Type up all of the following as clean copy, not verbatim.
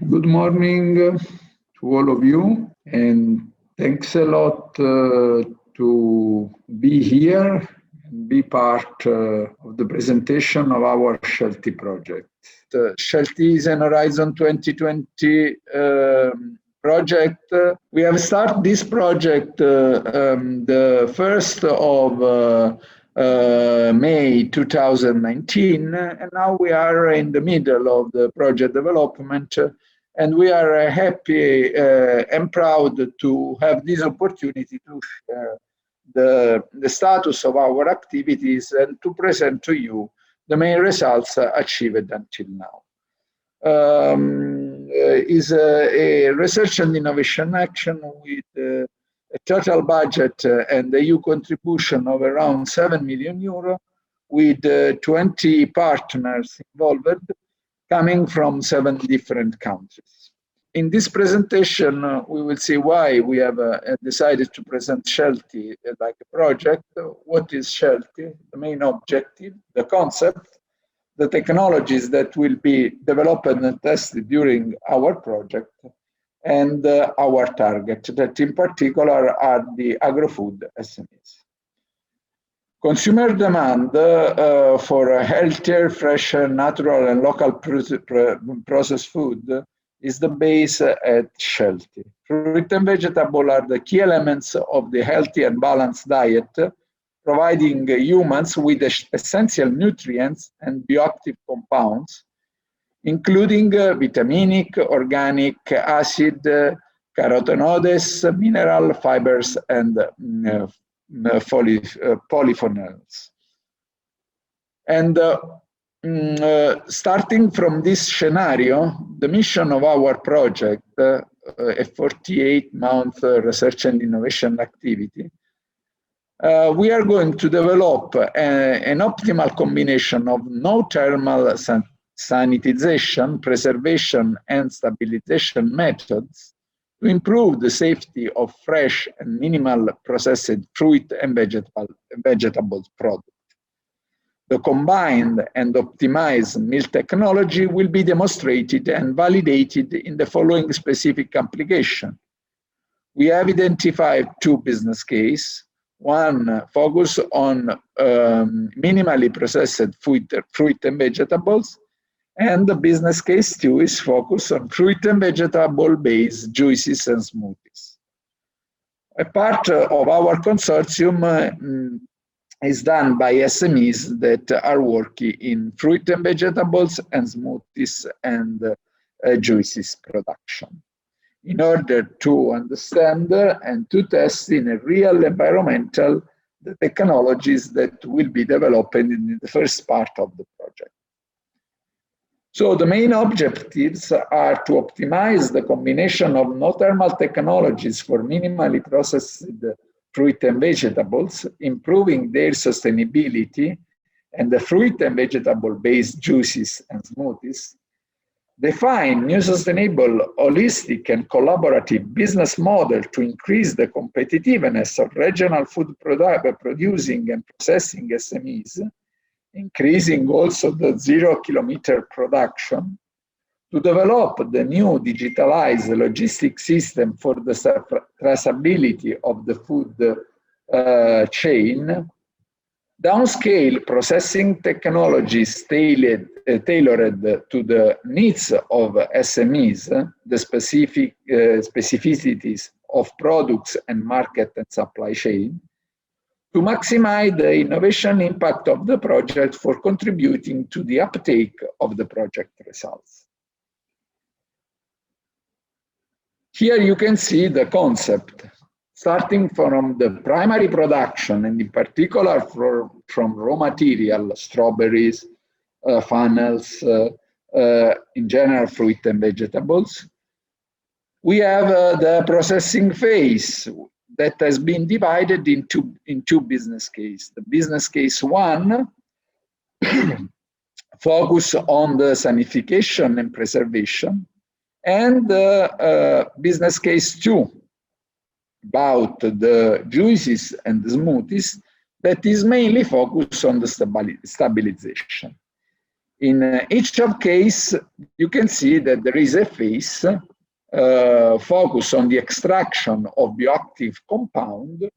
Good morning to all of you, and thanks a lot to be here and be part of the presentation of our Shealthy project. Shealthy is an Horizon 2020 project. We have started this project the 1st of May 2019, and now we are in the middle of the project development, and we are happy and proud to have this opportunity to share the status of our activities and to present to you the main results achieved until now. Is a research and innovation action with a total budget and the EU contribution of around 7 million euro, with 20 partners involved, coming from 7 different countries. In this presentation, we will see why we have decided to present Shealthy like a project. What is Shealthy? The main objective, the concept, the technologies that will be developed and tested during our project, and our target, that in particular are the agri-food SMEs. Consumer demand for a healthier, fresher, natural, and local processed food is the base at Shealthy. Fruit and vegetable are the key elements of the healthy and balanced diet, providing humans with essential nutrients and bioactive compounds, including vitaminic, organic acid, carotenoids, mineral fibers, and polyphenols. And starting from this scenario, the mission of our project, a 48-month research and innovation activity, we are going to develop an optimal combination of no thermal sanitization, preservation, and stabilization methods to improve the safety of fresh and minimal processed fruit and vegetable products. The combined and optimized mill technology will be demonstrated and validated in the following specific application. We have identified 2 business cases. One focus on minimally processed fruit and vegetables, and the business case 2 is focused on fruit and vegetable-based juices and smoothies. A part of our consortium is done by SMEs that are working in fruit and vegetables and smoothies and juices production, in order to understand and to test in a real environmental the technologies that will be developed in the first part of the project. So the main objectives are to optimize the combination of no thermal technologies for minimally processed fruit and vegetables, improving their sustainability, and the fruit and vegetable-based juices and smoothies, define new sustainable, holistic, and collaborative business model to increase the competitiveness of regional food producing and processing SMEs, increasing also the 0-kilometer production, to develop the new digitalized logistics system for the traceability of the food chain, downscale processing technologies tailored to the needs of SMEs, the specificities of products and market and supply chain, to maximize the innovation impact of the project for contributing to the uptake of the project results. Here you can see the concept, starting from the primary production, and in particular from raw material, strawberries, funnels, in general fruit and vegetables. We have the processing phase that has been divided into two business cases. The business case 1 focus on the sanification and preservation, and business case 2 about the juices and the smoothies that is mainly focused on the stabilization. In each of case, you can see that there is a phase focused on the extraction of bioactive compound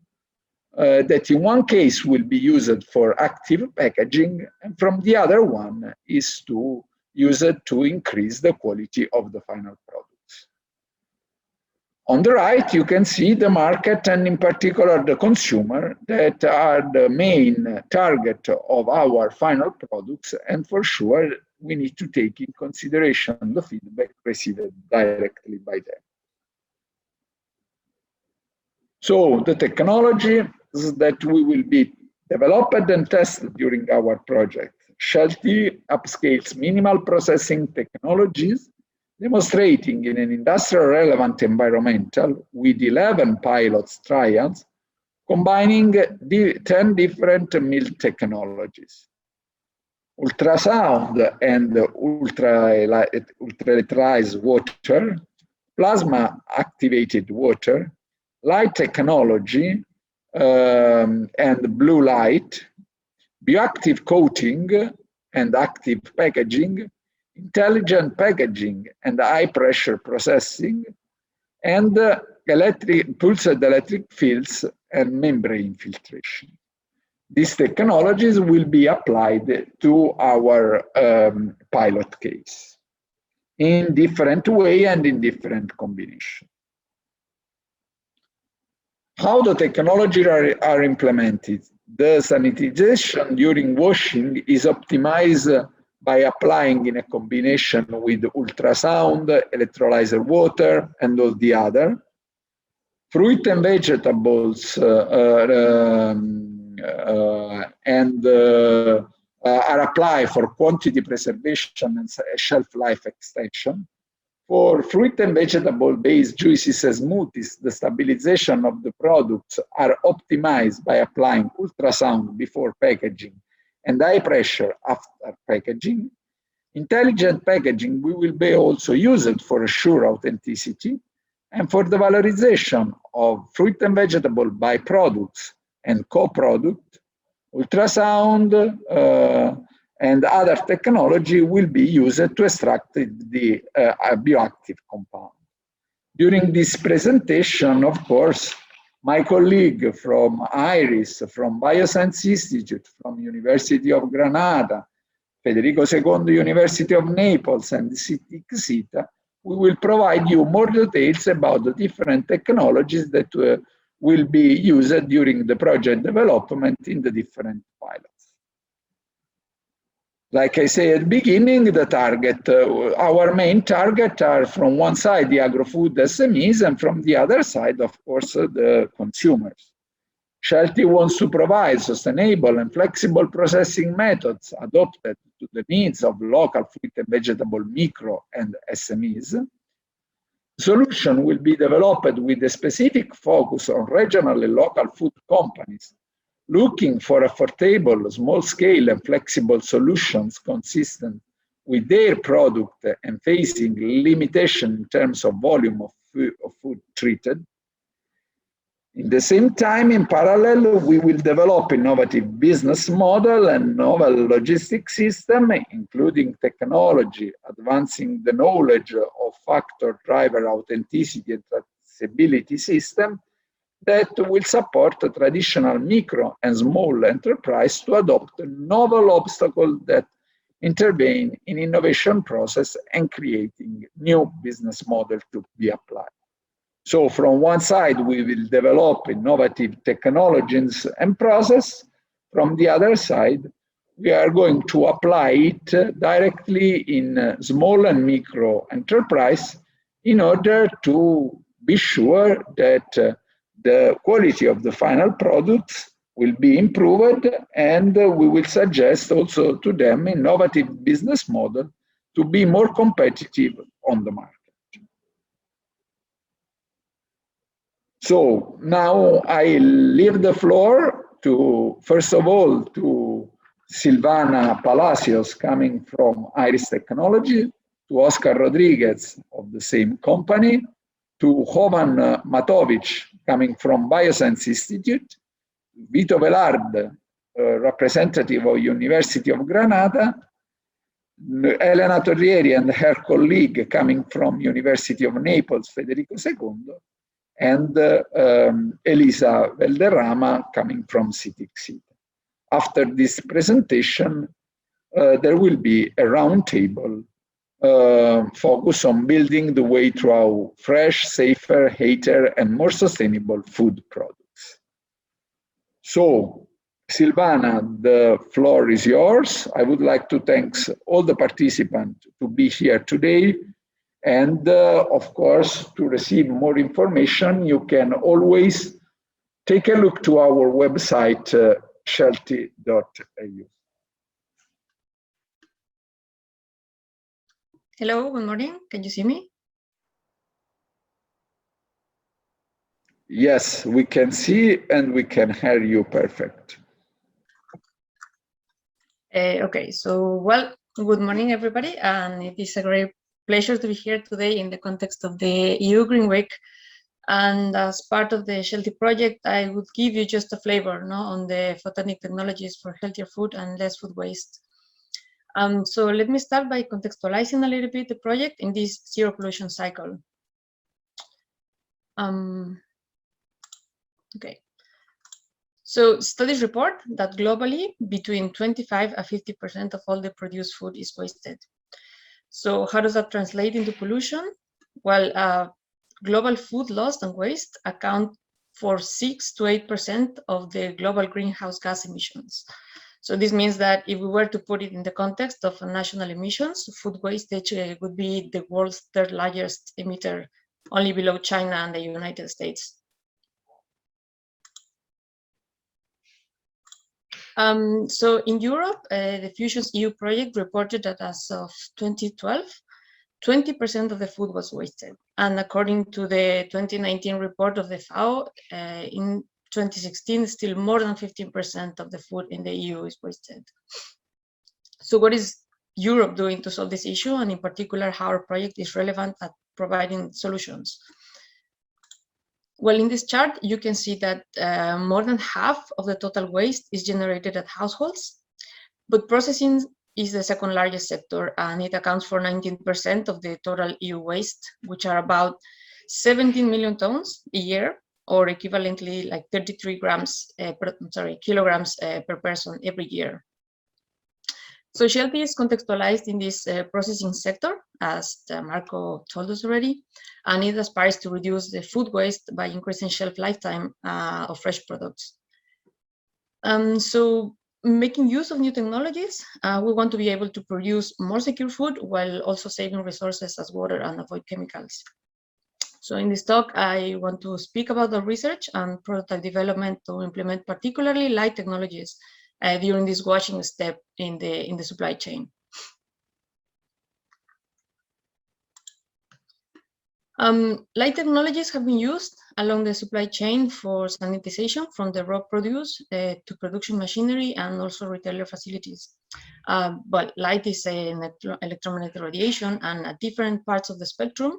that in one case will be used for active packaging, and from the other one is to use it to increase the quality of the final products. On the right, you can see the market and in particular the consumer that are the main target of our final products, and for sure we need to take in consideration the feedback received directly by them. So the technologies that we will be developed and tested during our project. Shealthy upscales minimal processing technologies, demonstrating in an industrial relevant environmental with 11 pilots trials, combining 10 different mill technologies. Ultrasound and ultra-electrolyzed water, plasma activated water, light technology and blue light, bioactive coating and active packaging, intelligent packaging and high pressure processing, and pulsed electric fields and membrane filtration. These technologies will be applied to our pilot case in different way and in different combination. How the technology are implemented? The sanitization during washing is optimized by applying in a combination with ultrasound, electrolyzer water, and all the other. Fruit and vegetables are applied for quantity preservation and shelf life extension. For fruit and vegetable-based juices and smoothies, the stabilization of the products are optimized by applying ultrasound before packaging and high pressure after packaging. Intelligent packaging will be also used for assure authenticity and for the valorization of fruit and vegetable byproducts and co-product. Ultrasound and other technology will be used to extract the bioactive compound. During this presentation, of course, my colleague from IRIS, from BioSense Institute, from University of Granada, Federico II University of Naples, and Ctic Cita, we will provide you more details about the different technologies that will be used during the project development in the different pilots. Like I said at the beginning, the target, our main target are from one side the agri-food SMEs and from the other side, of course, the consumers. Shealthy wants to provide sustainable and flexible processing methods adapted to the needs of local fruit and vegetable micro and SMEs. Solution will be developed with a specific focus on regional and local food companies, looking for affordable, small-scale and flexible solutions consistent with their product and facing limitation in terms of volume of food treated. In the same time, in parallel, we will develop innovative business model and novel logistics system, including technology, advancing the knowledge of factor driver authenticity and traceability system that will support the traditional micro and small enterprise to adopt novel obstacles that intervene in innovation process and creating new business model to be applied. So from one side, we will develop innovative technologies and process. From the other side, we are going to apply it directly in small and micro enterprise in order to be sure that the quality of the final products will be improved, and we will suggest also to them innovative business model to be more competitive on the market. So now I leave the floor to, first of all, to Silvana Palacios coming from Iris Technology, to Oscar Rodriguez of the same company, to Jovan Matovic coming from BioSense Institute, Vito Velard, representative of University of Granada, Elena Torrieri and her colleague coming from University of Naples Federico II, and Elisa Valderrama coming from Ctic Cita. After this presentation, there will be a roundtable focus on building the way to our fresh, safer, healthier, and more sustainable food products. So, Silvana, the floor is yours. I would like to thank all the participants to be here today. And of course, to receive more information, you can always take a look to our website, shealthy.eu. Hello, good morning. Can you see me? Yes, we can see and we can hear you perfect. Okay, so well, good morning, everybody. And it is a great pleasure to be here today in the context of the EU Green Week. And as part of the Shealthy project, I would give you just a flavor on the photonic technologies for healthier food and less food waste. So let me start by contextualizing a little bit the project in this zero pollution cycle. Okay. So studies report that globally, between 25 and 50% of all the produced food is wasted. So how does that translate into pollution? Well, global food loss and waste account for 6 to 8% of the global greenhouse gas emissions. So this means that if we were to put it in the context of national emissions, food wastage would be the world's third largest emitter, only below China and the United States. So in Europe, the Fusions EU project reported that as of 2012, 20% of the food was wasted. And according to the 2019 report of the FAO, in 2016, still more than 15% of the food in the EU is wasted. So what is Europe doing to solve this issue? And in particular, how our project is relevant at providing solutions? Well, in this chart, you can see that more than half of the total waste is generated at households, but processing is the second largest sector, and it accounts for 19% of the total EU waste, which are about 17 million tons a year, or equivalently like 33 kilograms per person every year. So Shealthy is contextualized in this processing sector, as Marco told us already, and it aspires to reduce the food waste by increasing shelf lifetime of fresh products. So making use of new technologies, we want to be able to produce more secure food while also saving resources as water and avoid chemicals. So in this talk, I want to speak about the research and prototype development to implement particularly light technologies during this washing step in the supply chain. Light technologies have been used along the supply chain for sanitization from the raw produce to production machinery and also retailer facilities. But light is an electromagnetic radiation, and at different parts of the spectrum,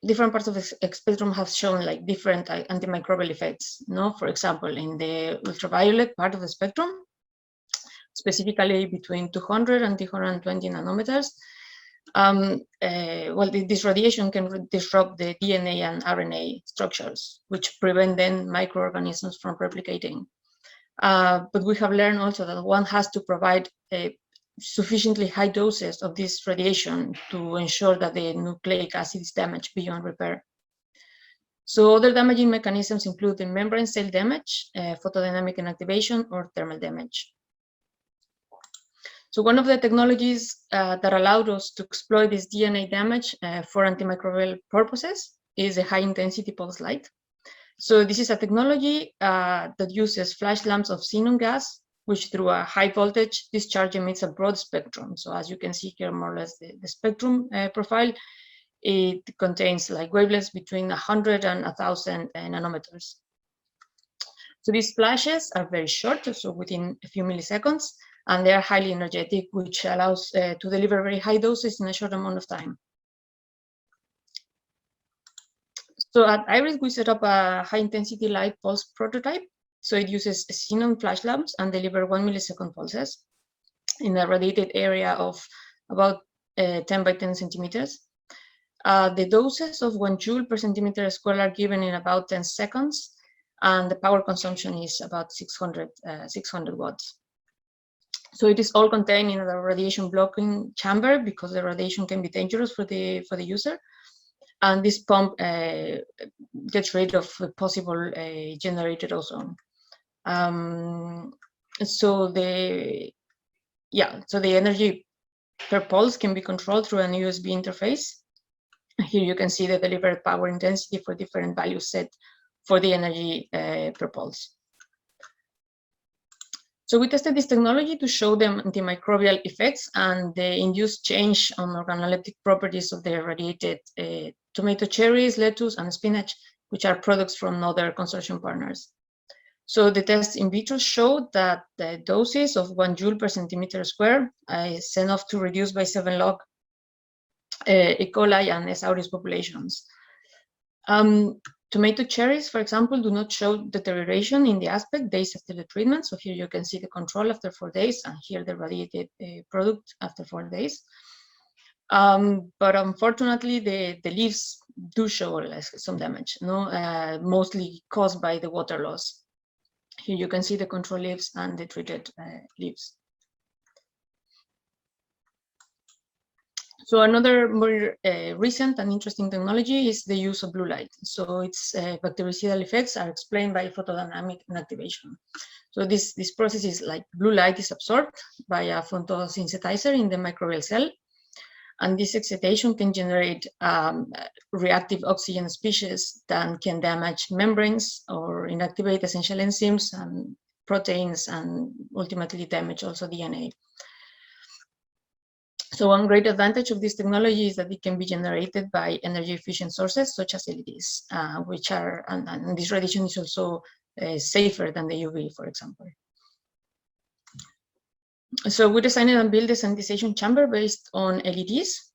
different parts of the spectrum have shown like different antimicrobial effects. For example, in the ultraviolet part of the spectrum, specifically between 200 and 220 nanometers, well, this radiation can disrupt the DNA and RNA structures, which prevent then microorganisms from replicating. But we have learned also that one has to provide sufficiently high doses of this radiation to ensure that the nucleic acid is damaged beyond repair. So other damaging mechanisms include the membrane cell damage, photodynamic inactivation, or thermal damage. So one of the technologies that allowed us to exploit this DNA damage for antimicrobial purposes is a high-intensity pulse light. So this is a technology that uses flash lamps of xenon gas, which through a high voltage discharge emits a broad spectrum. So as you can see here, more or less the spectrum profile, it contains like wavelengths between 100 and 1,000 nanometers. So these flashes are very short, so within a few milliseconds, and they are highly energetic, which allows to deliver very high doses in a short amount of time. So at IRIS, we set up a high-intensity light pulse prototype. So it uses xenon flash lamps and deliver 1 millisecond pulses. in a radiated area of about 10 by 10 centimeters. The doses of 1 joule per centimeter square are given in about 10 seconds, and the power consumption is about 600 watts. So it is all contained in a radiation blocking chamber because the radiation can be dangerous for the user. And this pump gets rid of the possible generated ozone. So the energy per pulse can be controlled through an USB interface. Here you can see the delivered power intensity for different values set for the energy per pulse. So we tested this technology to show them antimicrobial effects and the induced change on organoleptic properties of the radiated tomato cherries, lettuce, and spinach, which are products from other consortium partners. So the tests in vitro showed that the doses of 1 joule per centimeter square is enough to reduce by 7 log E. coli and S. aureus populations. Tomato cherries, for example, do not show deterioration in the aspect days after the treatment. So here you can see the control after 4 days, and here the radiated product after 4 days. But unfortunately, the leaves do show some damage, mostly caused by the water loss. Here you can see the control leaves and the treated leaves. So another more recent and interesting technology is the use of blue light. So its bactericidal effects are explained by photodynamic inactivation. So this process is like blue light is absorbed by a photosynthesizer in the microbial cell. And this excitation can generate reactive oxygen species that can damage membranes or inactivate essential enzymes and proteins and ultimately damage also DNA. So one great advantage of this technology is that it can be generated by energy efficient sources such as LEDs, which are, and this radiation is also safer than the UV, for example. So we designed and built a sanitization chamber based on LEDs.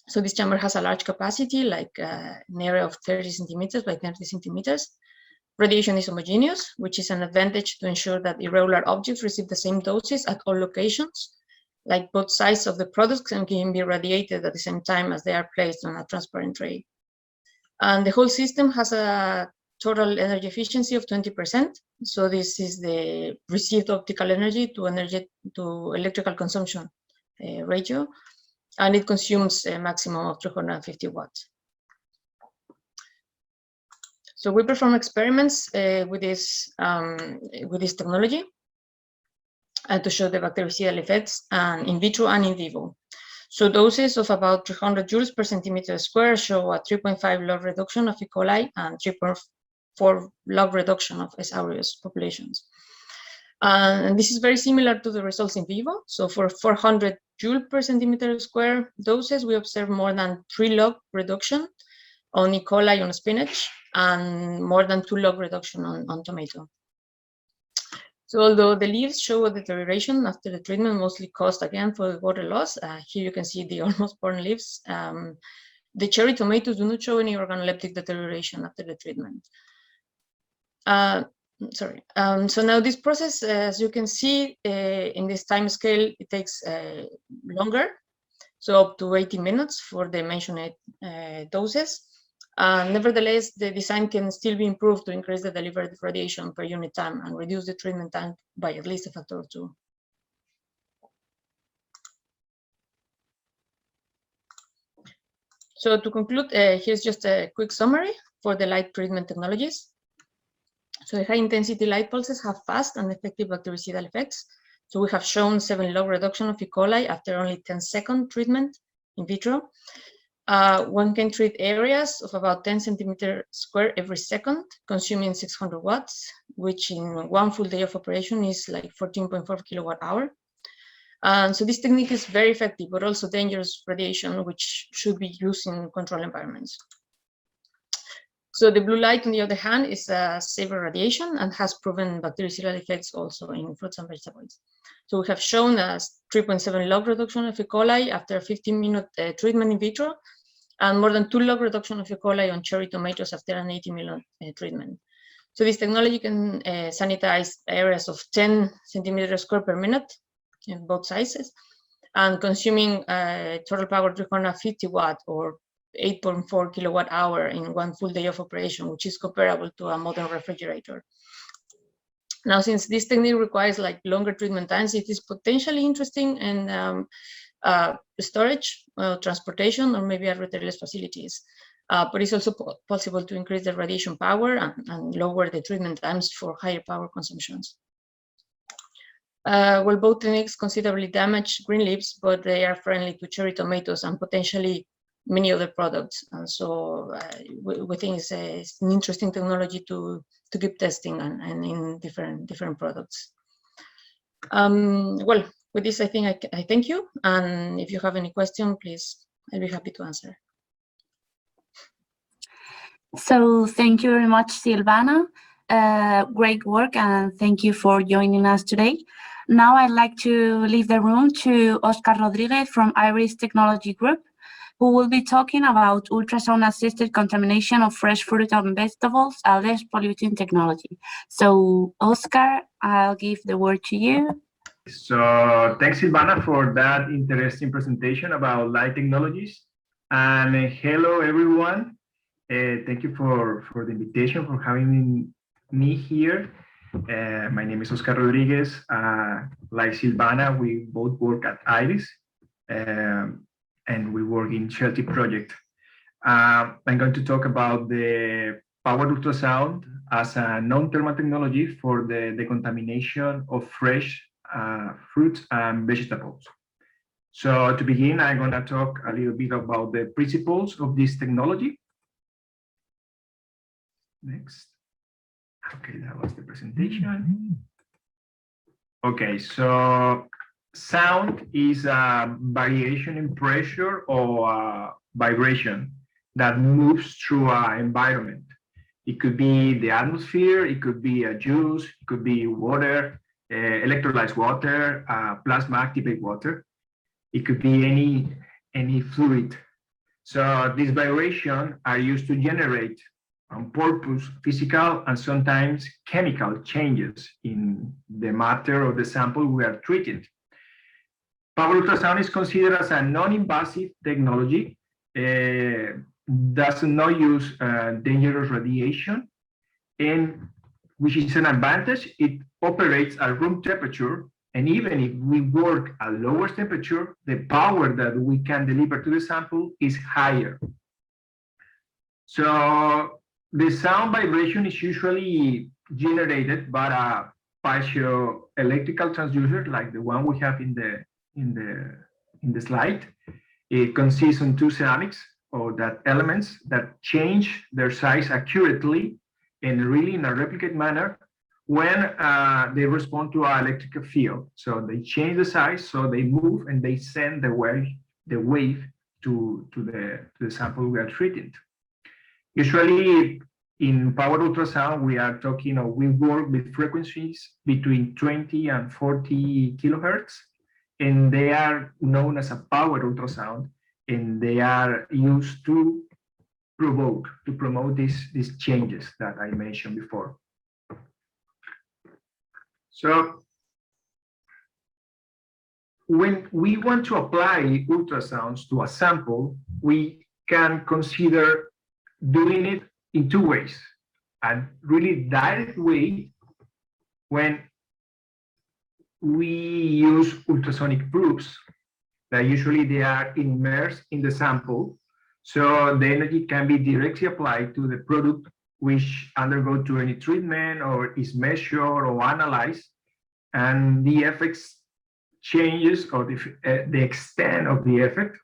So this chamber has a large capacity, like an area of 30 centimeters by 30 centimeters. Radiation is homogeneous, which is an advantage to ensure that irregular objects receive the same doses at all locations. Like both sides of the products can be radiated at the same time as they are placed on a transparent tray. And the whole system has a total energy efficiency of 20%. So this is the received optical energy to electrical consumption ratio, and it consumes a maximum of 350 watts. So we perform experiments with this technology to show the bactericidal effects in vitro and in vivo. So doses of about 300 joules per centimeter square show a 3.5 log reduction of E. coli and 3.4 log reduction of S. aureus populations. And this is very similar to the results in vivo. So for 400 joule per centimeter square doses, we observe more than 3 log reduction on E. coli on spinach and more than 2 log reduction on tomato. So although the leaves show a deterioration after the treatment, mostly caused again for water loss, here you can see the almost born leaves. The cherry tomatoes do not show any organoleptic deterioration after the treatment. So now this process, as you can see in this time scale, it takes longer, so up to 80 minutes for the mentioned doses. Nevertheless, the design can still be improved to increase the delivered radiation per unit time and reduce the treatment time by at least a factor of 2. So to conclude, here's just a quick summary for the light treatment technologies. So the high-intensity light pulses have fast and effective bactericidal effects. So we have shown 7 log reduction of E. coli after only 10-second treatment in vitro. One can treat areas of about 10 centimeters square every second, consuming 600 watts, which in one full day of operation is like 14.4 kilowatt hour. And so this technique is very effective, but also dangerous radiation, which should be used in controlled environments. So the blue light, on the other hand, is a safer radiation and has proven bactericidal effects also in fruits and vegetables. So we have shown a 3.7 log reduction of E. coli after a 15-minute treatment in vitro, and more than 2 log reduction of E. coli on cherry tomatoes after an 80-minute treatment. So this technology can sanitize areas of 10 centimeters square per minute in both sizes, and consuming total power 350 watt or 8.4 kilowatt hour in one full day of operation, which is comparable to a modern refrigerator. Now, since this technique requires like longer treatment times, it is potentially interesting in storage, transportation, or maybe at retailers' facilities. But it's also possible to increase the radiation power and lower the treatment times for higher power consumptions. Well, both techniques considerably damage green leaves, but they are friendly to cherry tomatoes and potentially many other products. And so we think it's an interesting technology to keep testing and in different products. Well, with this, I think I thank you. And if you have any question, please, I'll be happy to answer. So thank you very much, Silvana. Great work, and thank you for joining us today. Now I'd like to leave the room to Oscar Rodriguez from Iris Technology Group, who will be talking about ultrasound-assisted contamination of fresh fruit and vegetables, a less polluting technology. So, Oscar, I'll give the word to you. So, thanks, Silvana, for that interesting presentation about light technologies. And hello, everyone. Thank you for the invitation, for having me here. My name is Oscar Rodriguez. Like Silvana, we both work at Iris. And we work in Shealthy project. I'm going to talk about the powered ultrasound as a non-thermal technology for the decontamination of fresh fruits and vegetables. So to begin, I'm going to talk a little bit about the principles of this technology. Next. Okay, that was the presentation. Okay, so sound is a variation in pressure or vibration that moves through an environment. It could be the atmosphere, it could be a juice, it could be water, electrolyzed water, plasma activate water. It could be any fluid. So these vibrations are used to generate on purpose physical and sometimes chemical changes in the matter of the sample we are treating. Power ultrasound is considered as a non-invasive technology, does not use dangerous radiation, and which is an advantage. It operates at room temperature, and even if we work at lower temperature, the power that we can deliver to the sample is higher. So the sound vibration is usually generated by a piezoelectrical transducer like the one we have in the slide. It consists of two ceramics or that elements that change their size accurately and really in a replicate manner when they respond to our electrical field. So they change the size, so they move and they send the wave to the sample we are treating. Usually in power ultrasound, we are talking, we work with frequencies between 20 and 40 kilohertz, and they are known as a power ultrasound, and they are used to promote these changes that I mentioned before. So when we want to apply ultrasounds to a sample, we can consider doing it in two ways. A really direct way, when we use ultrasonic probes that usually they are immersed in the sample, so the energy can be directly applied to the product which undergo to any treatment or is measured or analyzed, and the effects changes or the extent of the effect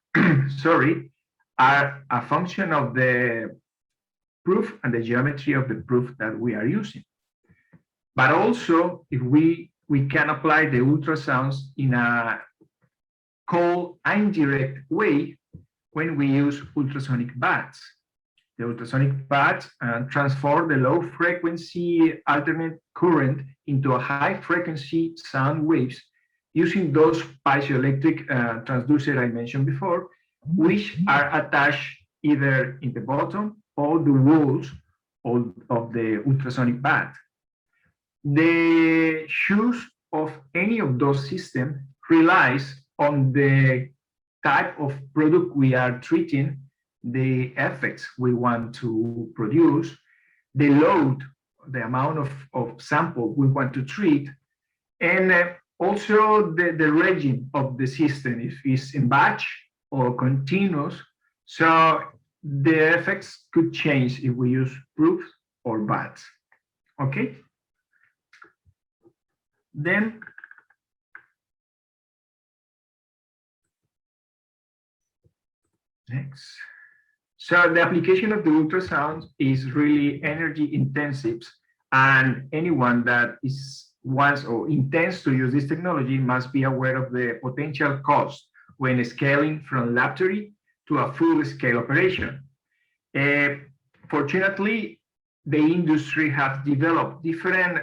sorry, are a function of the proof and the geometry of the proof that we are using. But also, if we can apply the ultrasounds in a cold indirect way when we use ultrasonic baths. The ultrasonic baths transform the low frequency alternate current into a high frequency sound waves using those piezoelectric transducers I mentioned before, which are attached either in the bottom or the walls of the ultrasonic bath. The use of any of those systems relies on the type of product we are treating, the effects we want to produce, the load, the amount of sample we want to treat, and also the regime of the system, if it's in batch or continuous. So the effects could change if we use proofs or batch. Okay. Then next. So the application of the ultrasound is really energy intensive, and anyone that wants or intends to use this technology must be aware of the potential cost when scaling from laboratory to a full-scale operation. Fortunately, the industry has developed different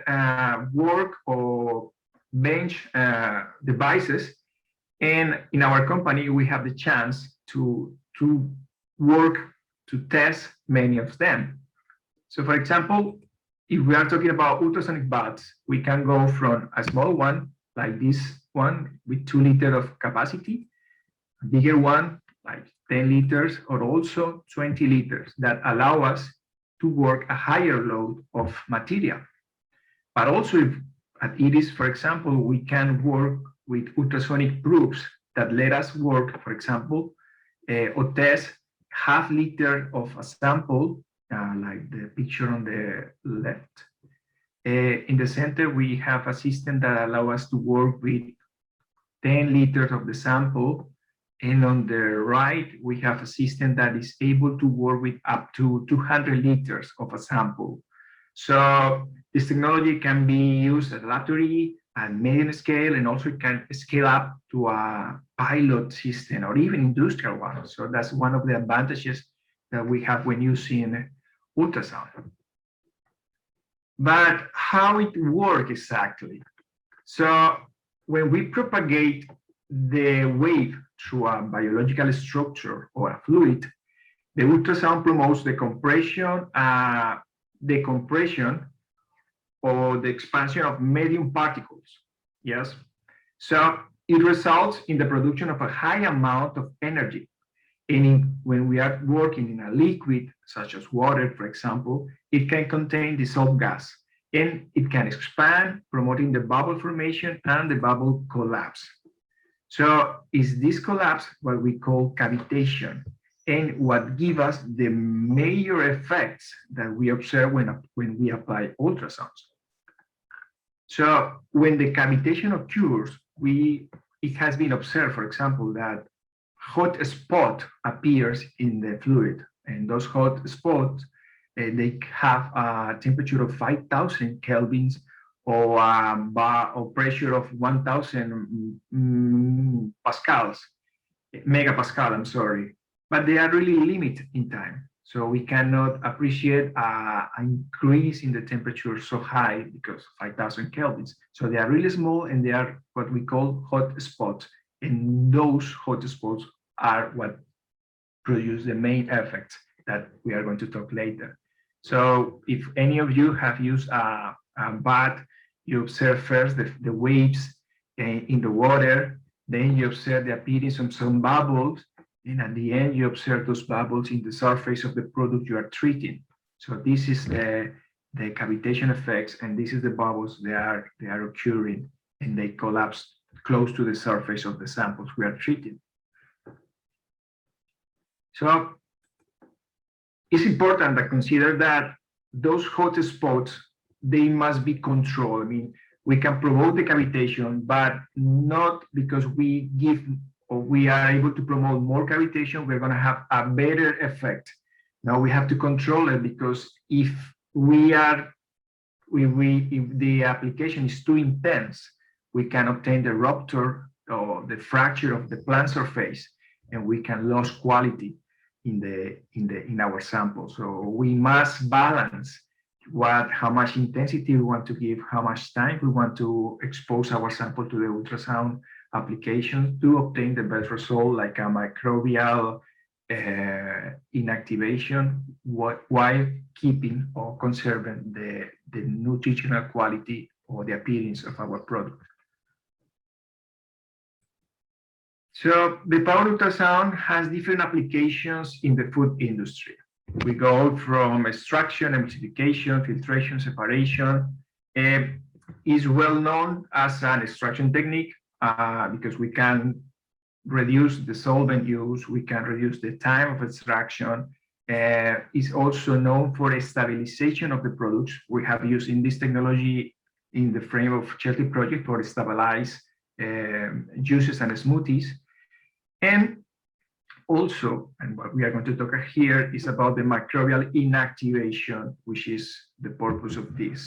work or bench devices, and in our company we have the chance to work to test many of them. So for example, if we are talking about ultrasonic baths, we can go from a small one like this one with 2 liters of capacity, a bigger one like 10 liters, or also 20 liters that allow us to work a higher load of material. But also if it is, for example, we can work with ultrasonic proofs that let us work, for example, or test half liter of a sample, like the picture on the left. In the center, we have a system that allows us to work with 10 liters of the sample. And on the right, we have a system that is able to work with up to 200 liters of a sample. So this technology can be used at laboratory and medium scale, and also it can scale up to a pilot system or even industrial one. So that's one of the advantages that we have when using ultrasound. But how it works exactly? So when we propagate the wave through a biological structure or a fluid, the ultrasound promotes the compression or the expansion of medium particles. Yes. So it results in the production of a high amount of energy. And when we are working in a liquid, such as water, for example, it can contain dissolved gas, and it can expand, promoting the bubble formation and the bubble collapse. So is this collapse what we call cavitation, and what gives us the major effects that we observe when we apply ultrasounds. So when the cavitation occurs, it has been observed, for example, that hot spot appears in the fluid, and those hot spots, they have a temperature of 5,000 kelvins or pressure of 1,000 megapascal, I'm sorry, but they are really limited in time. So we cannot appreciate an increase in the temperature so high because 5,000 kelvins. So they are really small, and they are what we call hot spots. And those hot spots are what produce the main effects that we are going to talk later. So if any of you have used a bath, you observe first the waves in the water, then you observe the appearance of some bubbles, and at the end you observe those bubbles in the surface of the product you are treating. So this is the cavitation effects, and this is the bubbles they are occurring, and they collapse close to the surface of the samples we are treating. So it's important to consider that those hot spots, they must be controlled. I mean, we can promote the cavitation, but not because we give or we are able to promote more cavitation, we're going to have a better effect. Now we have to control it, because if if the application is too intense, we can obtain the rupture or the fracture of the plant surface, and we can lose quality in our sample. So we must balance how much intensity we want to give, how much time we want to expose our sample to the ultrasound application to obtain the best result, like a microbial inactivation, while keeping or conserving the nutritional quality or the appearance of our product. So the power ultrasound has different applications in the food industry. We go from extraction, emulsification, filtration, separation. Is well known as an extraction technique because we can reduce the solvent use, we can reduce the time of extraction. Is also known for a stabilization of the products. We have used in this technology in the frame of Shealthy project for stabilize juices and smoothies. And also, and what we are going to talk here is about the microbial inactivation, which is the purpose of this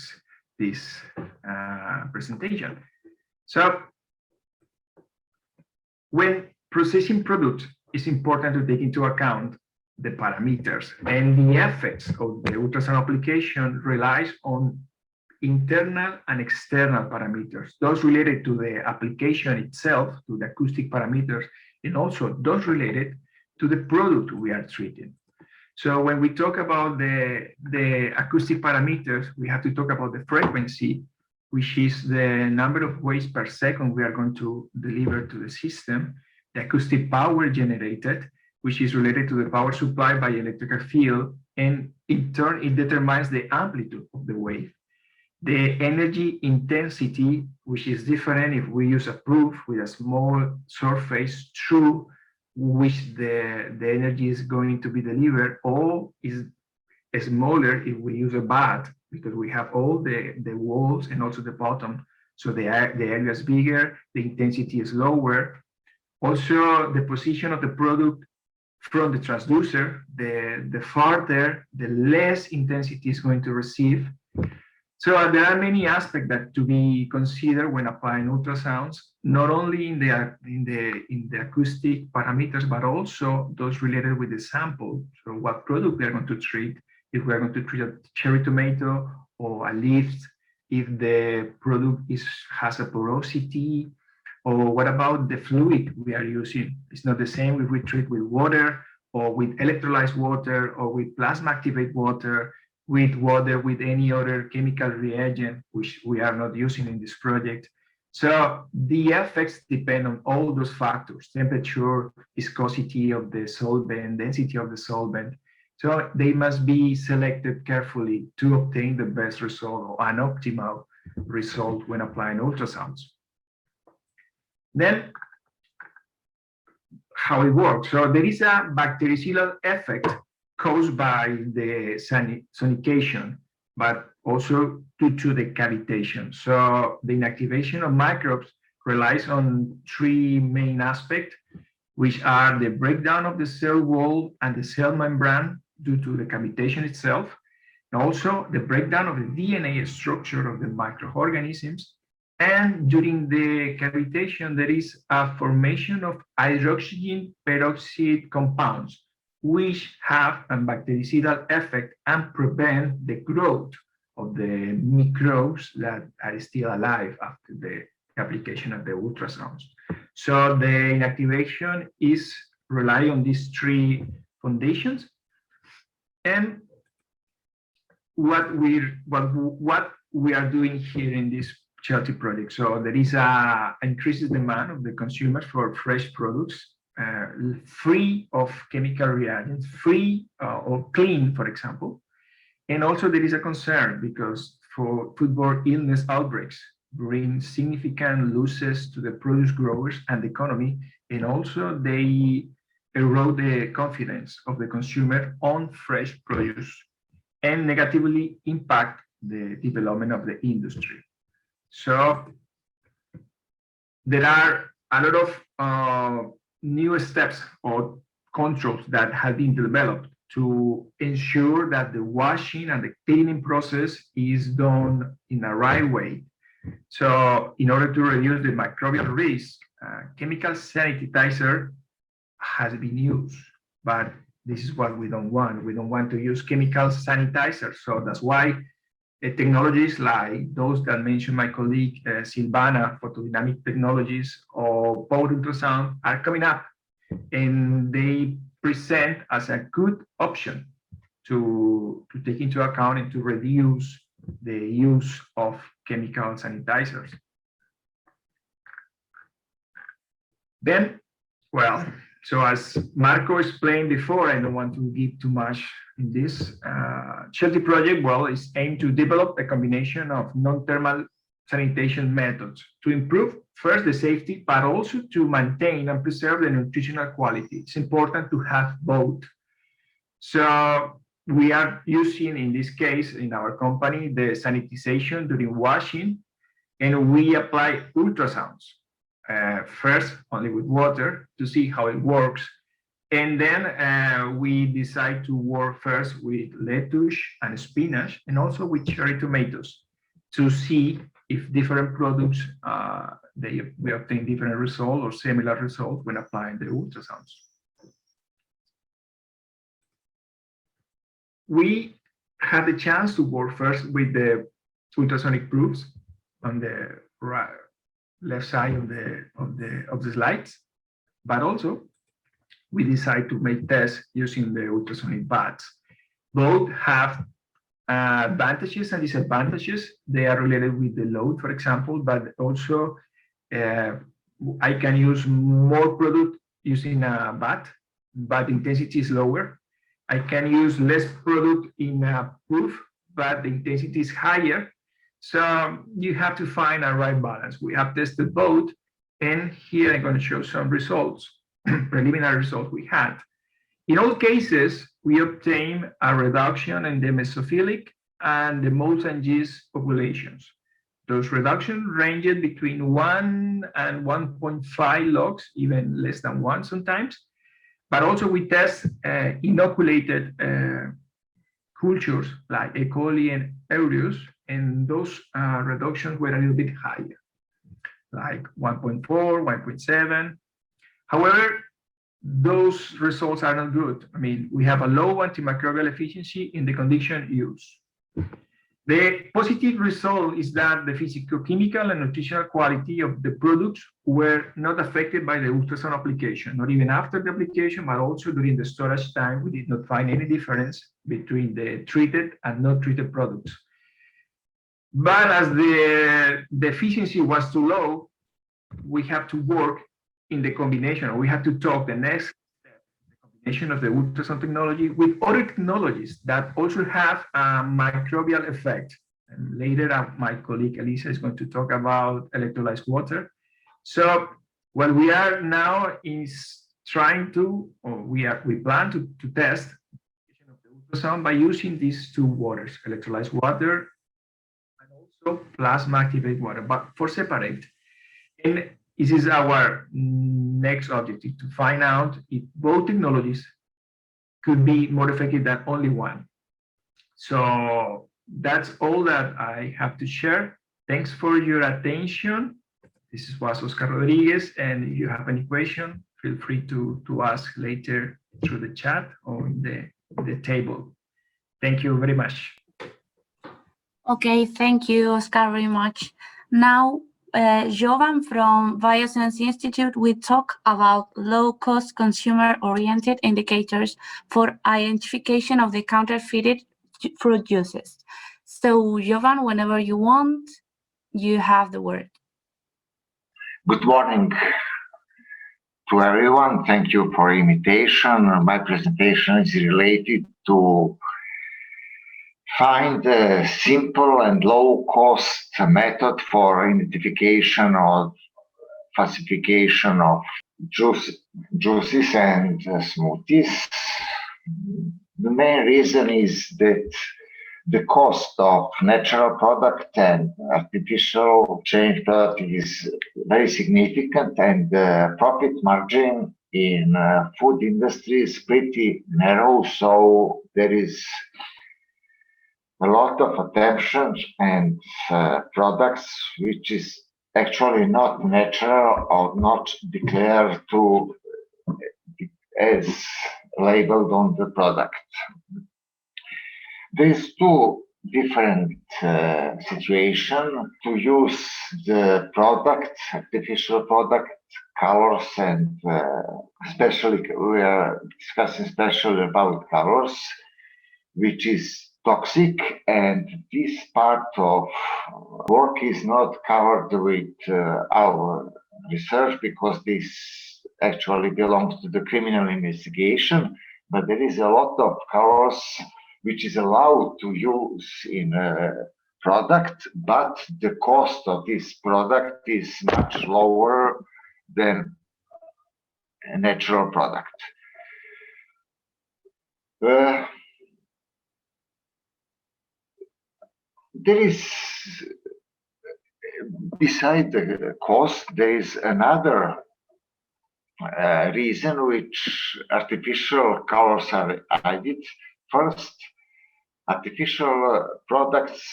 presentation. So when processing products, it's important to take into account the parameters, and the effects of the ultrasound application relies on internal and external parameters, those related to the application itself, to the acoustic parameters, and also those related to the product we are treating. So when we talk about the acoustic parameters, we have to talk about the frequency, which is the number of waves per second we are going to deliver to the system, the acoustic power generated, which is related to the power supplied by electrical field, and in turn, it determines the amplitude of the wave. The energy intensity, which is different if we use a proof with a small surface through which the energy is going to be delivered, or is smaller if we use a bath, because we have all the walls and also the bottom. So the area is bigger, the intensity is lower. Also, the position of the product from the transducer, the farther, the less intensity is going to receive. So there are many aspects that to be considered when applying ultrasounds, not only in the acoustic parameters, but also those related with the sample. So what product we are going to treat, if we are going to treat a cherry tomato or a leaf, if the product has a porosity, or what about the fluid we are using? It's not the same if we treat with water or with electrolyzed water or with plasma activate water, with water, with any other chemical reagent, which we are not using in this project. So the effects depend on all those factors: temperature, viscosity of the solvent, density of the solvent. So they must be selected carefully to obtain the best result or an optimal result when applying ultrasounds. Then, how it works. So there is a bactericidal effect caused by the sonication, but also due to the cavitation. So the inactivation of microbes relies on three main aspects, which are the breakdown of the cell wall and the cell membrane due to the cavitation itself, and also the breakdown of the DNA structure of the microorganisms. And during the cavitation, there is a formation of hydrogen peroxide compounds, which have a bactericidal effect and prevent the growth of the microbes that are still alive after the application of the ultrasounds. So the inactivation is rely on these three foundations. And what we are doing here in this Shealthy project. So there is a increased demand of the consumers for fresh products, free of chemical reagents, free or clean, for example. And also there is a concern because for foodborne illness outbreaks bring significant losses to the produce growers and the economy, and also they erode the confidence of the consumer on fresh produce and negatively impact the development of the industry. So there are a lot of new steps or controls that have been developed to ensure that the washing and the cleaning process is done in the right way. So in order to reduce the microbial risk, chemical sanitizer has been used, but this is what we don't want. We don't want to use chemical sanitizer. So that's why technologies like those that mentioned my colleague Silvana, photodynamic technologies or power ultrasound are coming up, and they present as a good option to take into account and to reduce the use of chemical sanitizers. Then Well, so as Marco explained before, I don't want to give too much in this. Shealthy project, well, is aimed to develop a combination of non-thermal sanitation methods to improve first the safety, but also to maintain and preserve the nutritional quality. It's important to have both. So we are using, in this case, in our company, the sanitization during washing, and we apply ultrasounds. First, only with water to see how it works. And then we decide to work first with lettuce and spinach, and also with cherry tomatoes to see if different products, we obtain different results or similar results when applying the ultrasounds. We had the chance to work first with the ultrasonic proofs on the right, left side of the slides, but also we decided to make tests using the ultrasonic baths. Both have advantages and disadvantages. They are related with the load, for example, but also I can use more product using a bath, but intensity is lower. I can use less product in a proof, but the intensity is higher. So you have to find a right balance. We have tested both, and here I'm going to show some results, preliminary results we had. In all cases, we obtain a reduction in the mesophilic and the moles and yeast populations. Those reductions ranged between 1 and 1.5 logs, even less than 1 sometimes. But also we test inoculated cultures like E. coli and aureus, and those reductions were a little bit higher, like 1.4, 1.7. However, those results are not good. I mean, we have a low antimicrobial efficiency in the condition used. The positive result is that the physicochemical and nutritional quality of the products were not affected by the ultrasound application, not even after the application, but also during the storage time. We did not find any difference between the treated and not treated products. But as the efficiency was too low, we have to work in the combination, or we have to talk the next step, the combination of the ultrasound technology with other technologies that also have a microbial effect. And later, my colleague Elisa is going to talk about electrolyzed water. So what we are now is trying to, or we plan to test the ultrasound by using these two waters, electrolyzed water and also plasma activated water, but for separate. And this is our next objective, to find out if both technologies could be more effective than only one. So that's all that I have to share. Thanks for your attention. This was Oscar Rodriguez, and if you have any question, feel free to ask later through the chat or in the table. Thank you very much. Okay, thank you, Oscar, very much. Now, Jovan from BioSense Institute will talk about low-cost consumer-oriented indicators for identification of the counterfeited fruit juices. So, Jovan, whenever you want, you have the word. Good morning to everyone. Thank you for the invitation. My presentation is related to find a simple and low-cost method for identification or falsification of juices and smoothies. The main reason is that the cost of natural product and artificial change product is very significant, and the profit margin in food industry is pretty narrow, so there is a lot of attention and products which is actually not natural or not declared to as labeled on the product. There's two different situations to use the product, artificial product, colors, and especially we are discussing especially about colors, which is toxic, and this part of work is not covered with our research because this actually belongs to the criminal investigation, but there is a lot of colors which is allowed to use in a product, but the cost of this product is much lower than a natural product. There is, beside the cost, there is another reason which artificial colors are added. First, artificial products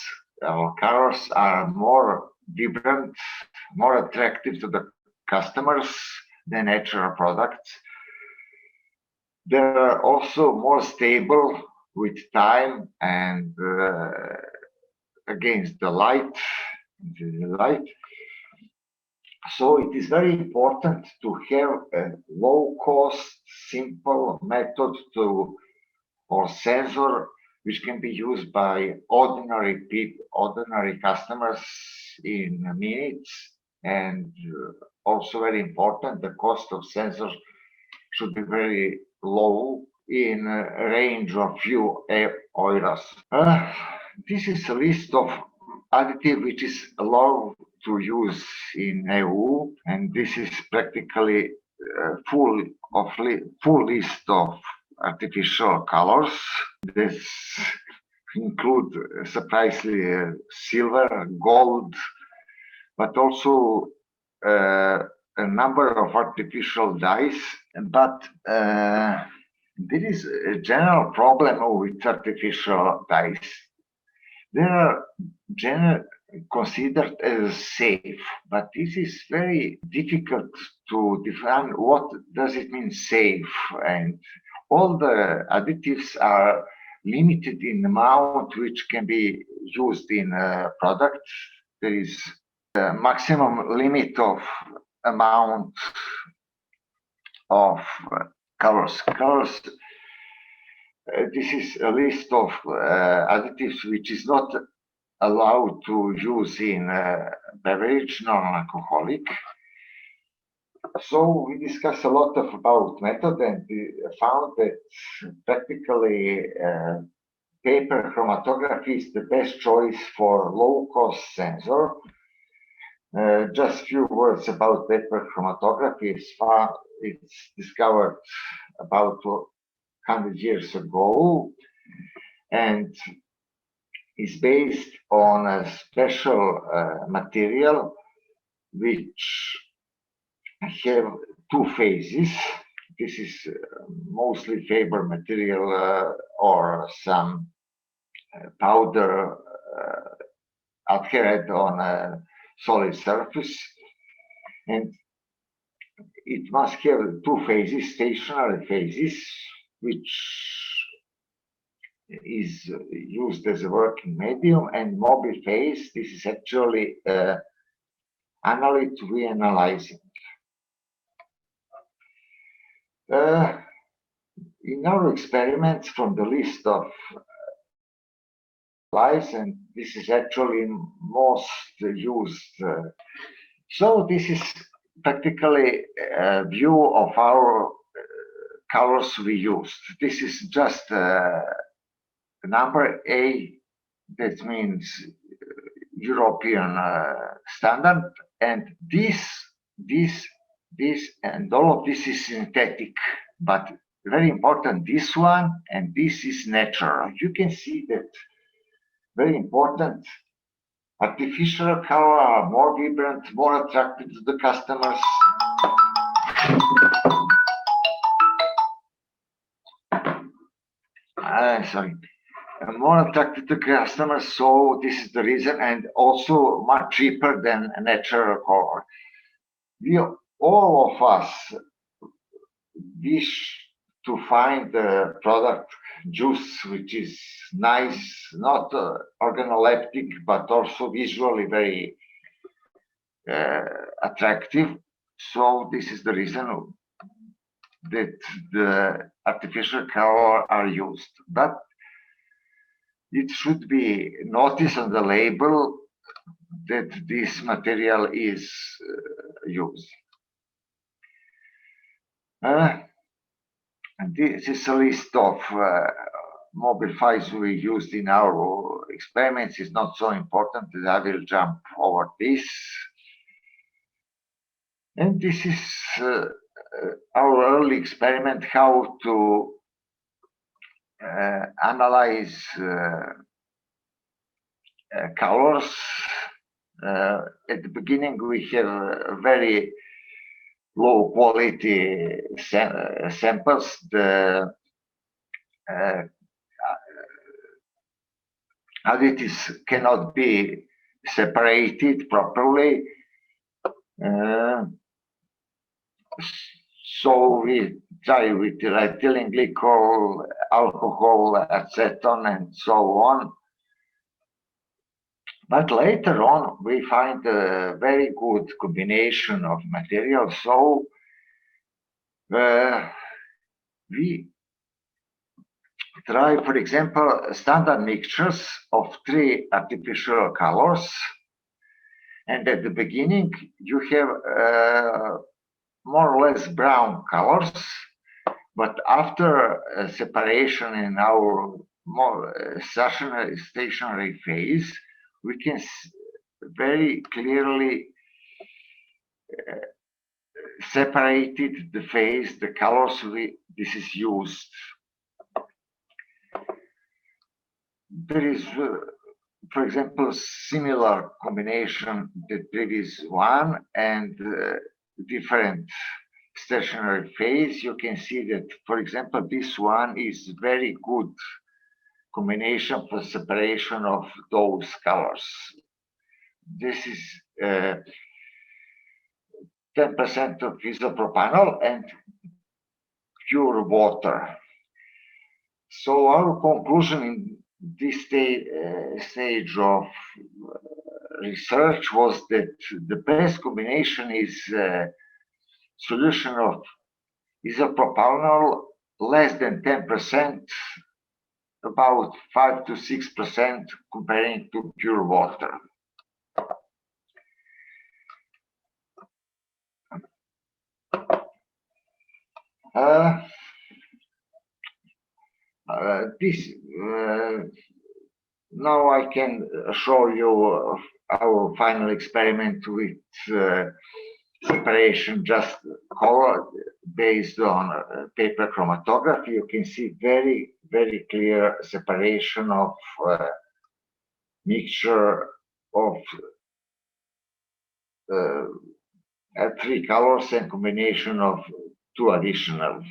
or colors are more vibrant, more attractive to the customers than natural products. They are also more stable with time and against the light. So it is very important to have a low-cost, simple method or sensor which can be used by ordinary people, ordinary customers in minutes. And also very important, the cost of sensors should be very low, in a range of few euros. This is a list of additive which is allowed to use in EU, and this is practically full list of artificial colors. This include surprisingly silver, gold, but also a number of artificial dyes. But there is a general problem with artificial dyes. They are generally considered as safe, but this is very difficult to define what does it mean safe, and all the additives are limited in amount which can be used in a product. There is a maximum limit of amount of colors. This is a list of additives which is not allowed to use in beverage, non-alcoholic. So we discussed a lot about method, and we found that practically paper chromatography is the best choice for low-cost sensor. Just few words about paper chromatography. It's discovered about 100 years ago, and is based on a special material which have two phases. This is mostly fiber material or some powder adhered on a solid surface, and it must have two phases, stationary phases, which is used as a working medium, and mobile phase. This is actually analyte reanalyzing. In our experiments from the list of lies, and this is actually most used. So this is practically a view of our colors we used. This is just number A, that means European standard, and this, and all of this is synthetic, but very important, this one and this is natural. You can see that very important. Artificial color are more vibrant, more attractive to the customers. More attractive to customers, so this is the reason, and also much cheaper than a natural color. All of us wish to find the product juice which is nice, not organoleptic, but also visually very attractive. So this is the reason that the artificial color are used. But it should be noticed on the label that this material is used. And this is a list of mobile files we used in our experiments. Is not so important that I will jump over this. And this is our early experiment, how to analyze colors. At the beginning, we have very low quality samples. The additives cannot be separated properly. So we try with ethylene glycol, alcohol, acetone, and so on. But later on, we find a very good combination of materials. So we try, for example, standard mixtures of 3 artificial colors. And at the beginning, you have more or less brown colors. But after separation in our more stationary phase, we can very clearly separated the phase, the colors this is used. There is, for example, similar combination the previous one and different stationary phase. You can see that, for example, this one is very good combination for separation of those colors. This is 10% of isopropanol and pure water. So our conclusion in this stage of research was that the best combination is solution of isopropanol less than 10%, about 5 to 6% comparing to pure water. Now I can show you our final experiment with separation just color based on paper chromatography. You can see very, very clear separation of mixture of 3 colors and combination of 2 additional.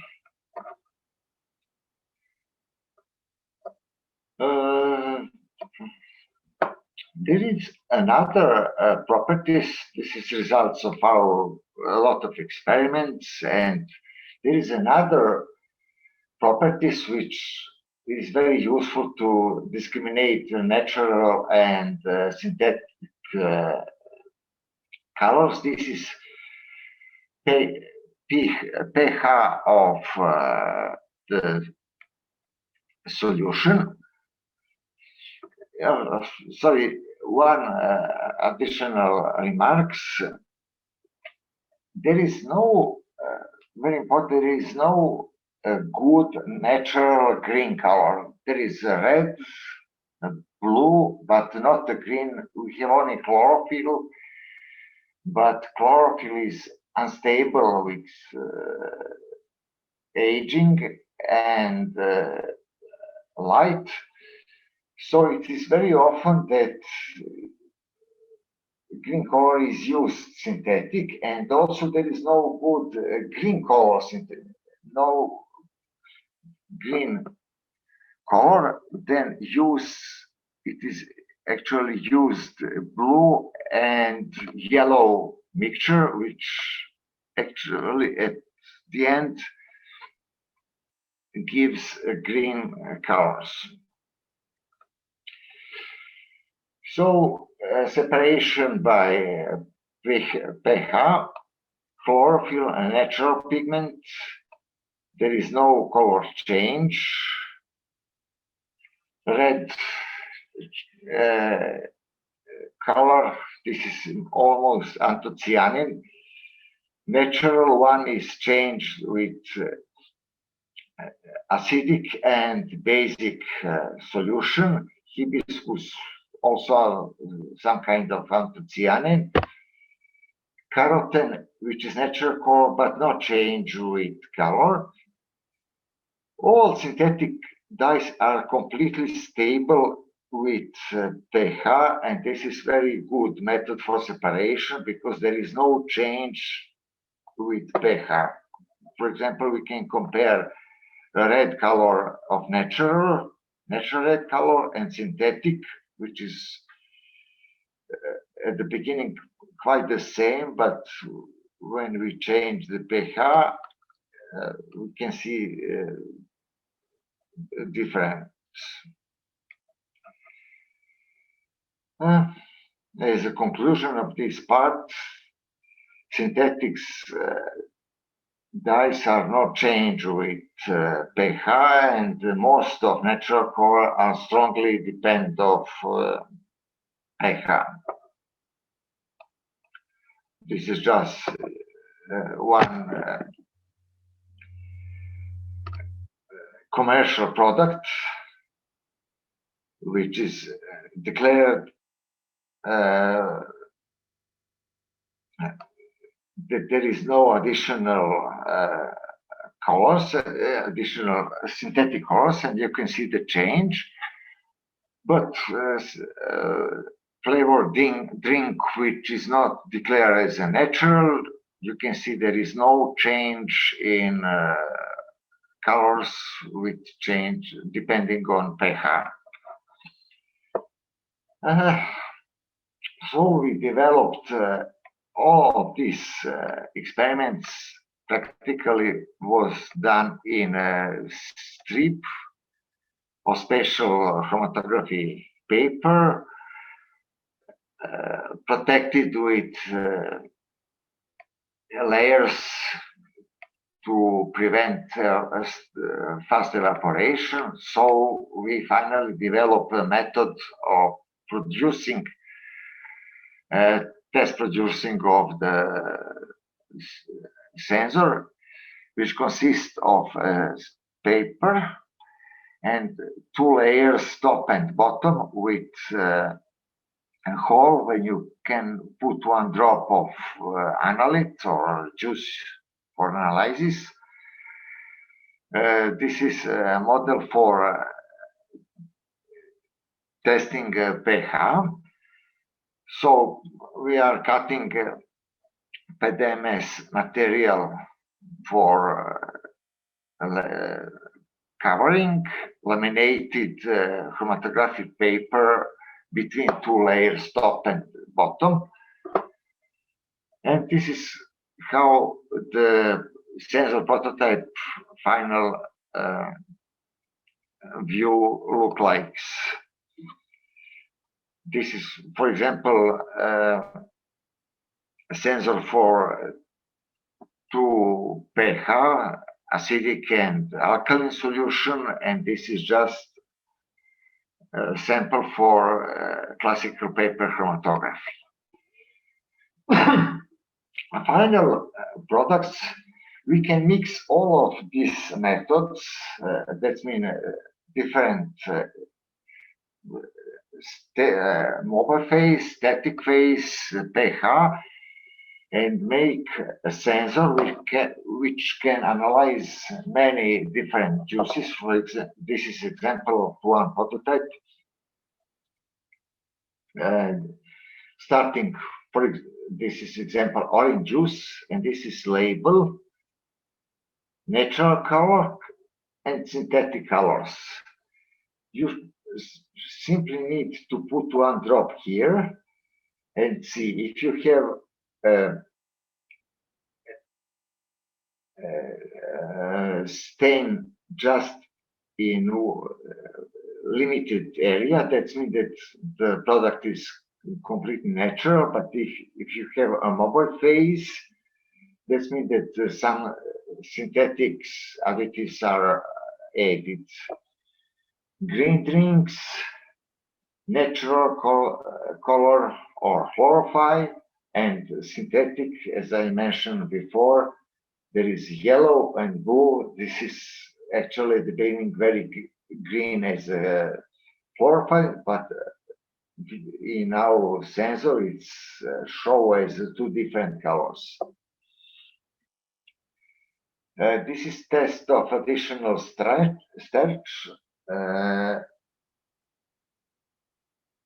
There is another properties. This is results of a lot of experiments, and there is another properties which is very useful to discriminate natural and synthetic colors. This is pH of the solution. Sorry, one additional remarks. There is no, very important, there is no good natural green color. There is a red, a blue, but not the green. We have only chlorophyll, but chlorophyll is unstable with aging and light. So it is very often that green color is used synthetic, and also there is no good green color synthetic, no green color. Then it is actually used blue and yellow mixture, which actually at the end gives green colors. So separation by pH, chlorophyll and natural pigment. There is no color change. Red color, this is almost anthocyanin. natural one is changed with acidic and basic solution. Hibiscus also some kind of anthocyanin. Carotene, which is natural color but not changed with color. All synthetic dyes are completely stable with pH, and this is very good method for separation because there is no change with pH. For example, we can compare the red color of natural red color and synthetic, which is at the beginning quite the same, but when we change the pH, we can see a difference. As a conclusion of this part, synthetics dyes are not changed with pH, and most of natural color are strongly depend of pH. This is just one commercial product which is declared that there is no additional colors, additional synthetic colors, and you can see the change. But flavored drink which is not declared as a natural, you can see there is no change in colors with change depending on pH. So we developed all of these experiments practically was done in a strip of special chromatography paper, protected with layers to prevent fast evaporation. So we finally developed a method of producing, test producing of the sensor, which consists of paper and two layers, top and bottom, with a hole where you can put one drop of analyte or juice for analysis. This is a model for testing pH. So we are cutting PDMS material for covering, laminated chromatographic paper between two layers, top and bottom. And this is how the sensor prototype final view look like. This is, for example, a sensor for two pH, acidic and alkaline solution, and this is just a sample for classical paper chromatography. Final products, we can mix all of these methods, that means different mobile phase, static phase, pH, and make a sensor which can analyze many different juices. For example, this is example of one prototype. Starting, this is example orange juice, and this is label, natural color and synthetic colors. You simply need to put one drop here and see if you have stain just in limited area. That means that the product is completely natural. But if you have a mobile phase, that means that some synthetics additives are added. Green drinks, natural color or chlorophyll, and synthetic, as I mentioned before, there is yellow and blue. This is actually the beginning very green as a chlorophyll, but in our sensor it's show as two different colors. This is test of additional starch,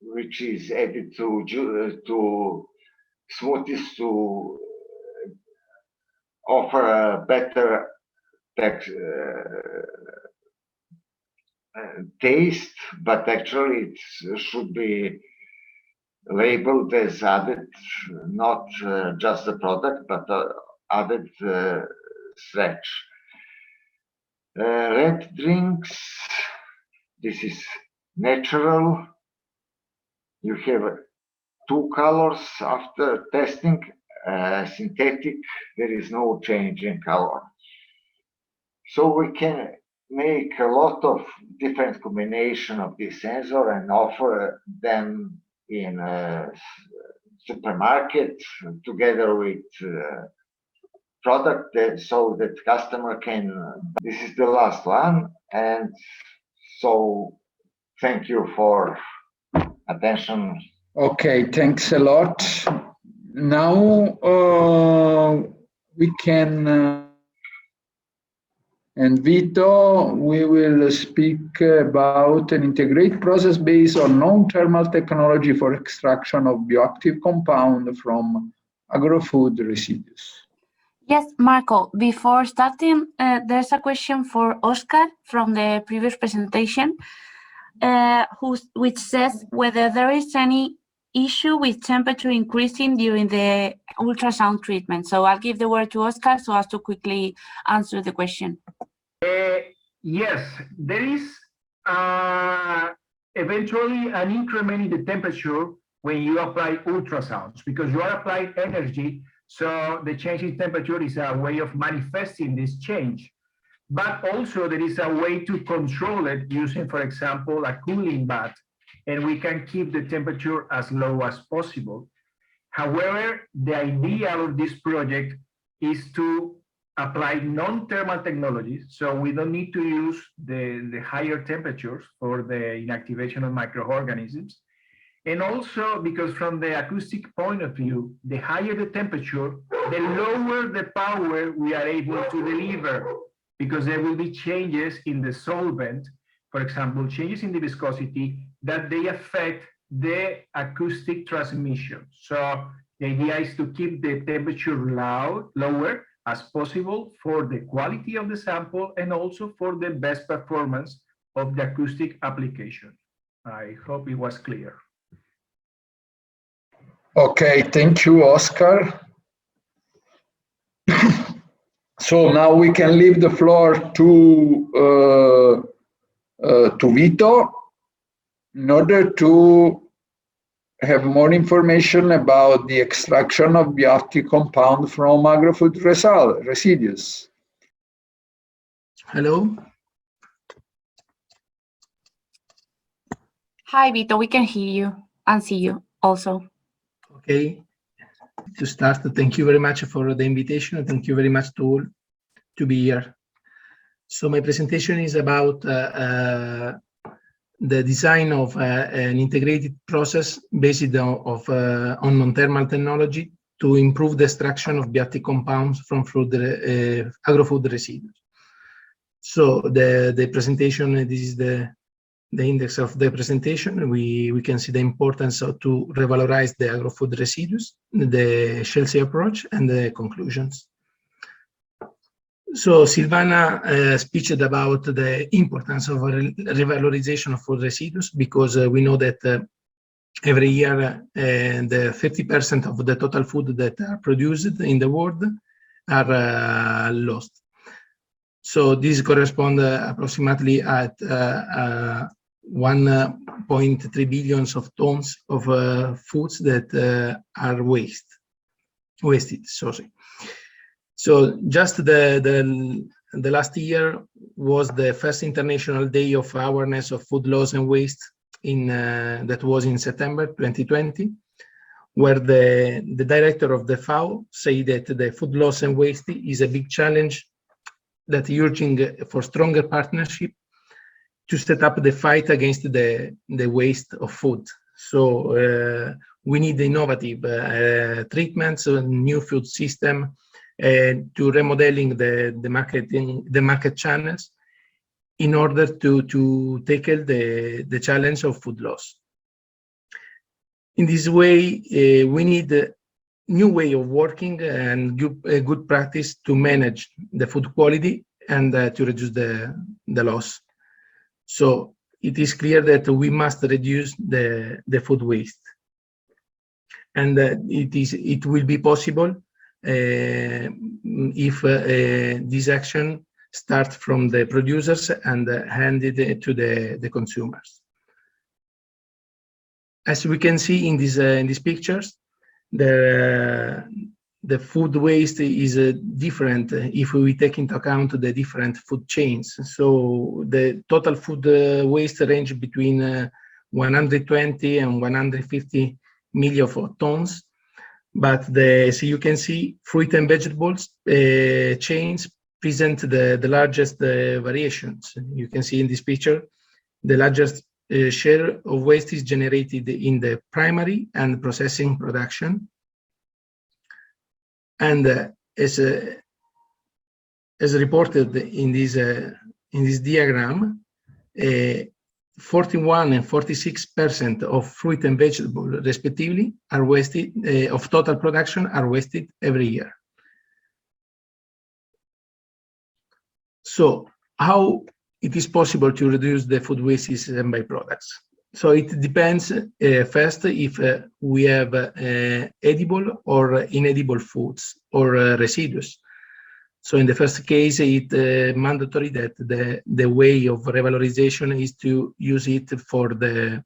which is added to smoothies to offer a better taste, but actually it should be labeled as added, not just the product, but added starch. Red drinks, this is natural. You have two colors after testing. Synthetic, there is no change in color. So we can make a lot of different combination of this sensor and offer them in a supermarket together with product so that customer can. This is the last one, and so thank you for attention. Okay, thanks a lot. Now we can, and Vito, we will speak about an integrated process based on non-thermal technology for extraction of bioactive compound from agri-food residues. Yes, Marco, before starting, there's a question for Oscar from the previous presentation, which says whether there is any issue with temperature increasing during the ultrasound treatment. So I'll give the word to Oscar so as to quickly answer the question. Yes, there is eventually an increment in the temperature when you apply ultrasounds, because you are applying energy, so the change in temperature is a way of manifesting this change. But also there is a way to control it using, for example, a cooling bath, and we can keep the temperature as low as possible. However, the idea of this project is to apply non-thermal technologies, so we don't need to use the higher temperatures for the inactivation of microorganisms. And also because from the acoustic point of view, the higher the temperature, the lower the power we are able to deliver, because there will be changes in the solvent, for example, changes in the viscosity, that they affect the acoustic transmission. So the idea is to keep the temperature lower as possible for the quality of the sample and also for the best performance of the acoustic application. I hope it was clear. Okay, thank you, Oscar. So now we can leave the floor to Vito in order to have more information about the extraction of bioactive compound from agri-food residues. Hello. Hi, Vito, we can hear you and see you also. Okay. To start, thank you very much for the invitation. Thank you very much to all to be here. So my presentation is about the design of an integrated process based on non-thermal technology to improve the extraction of bioactive compounds from agri-food residues. So the presentation, this is the index of the presentation. We can see the importance to revalorize the agri-food residues, the Shealthy approach, and the conclusions. So Silvana speaks about the importance of revalorization of food residues, because we know that every year the 50% of the total food that are produced in the world are lost. So this corresponds approximately at 1.3 billion of tons of foods that are wasted. Sorry. So just the last year was the first International Day of Awareness of Food Loss and Waste that was in September 2020, where the director of the FAO say that the food loss and waste is a big challenge that urging for stronger partnership to set up the fight against the waste of food. So we need innovative treatments, new food system, to remodeling the market channels in order to tackle the challenge of food loss. In this way, we need a new way of working and good practice to manage the food quality and to reduce the loss. So it is clear that we must reduce the food waste, and it will be possible if this action starts from the producers and handed to the consumers. As we can see in these pictures, the food waste is different if we take into account the different food chains. So the total food waste range between 120 and 150 million tons. But as you can see, fruit and vegetables chains present the largest variations. You can see in this picture, the largest share of waste is generated in the primary and processing production. And as reported in this diagram, 41 and 46% of fruit and vegetable, respectively, are wasted, of total production are wasted every year. So how it is possible to reduce the food wastes and byproducts? So it depends first if we have edible or inedible foods or residues. So in the first case, it's mandatory that the way of revalorization is to use it for the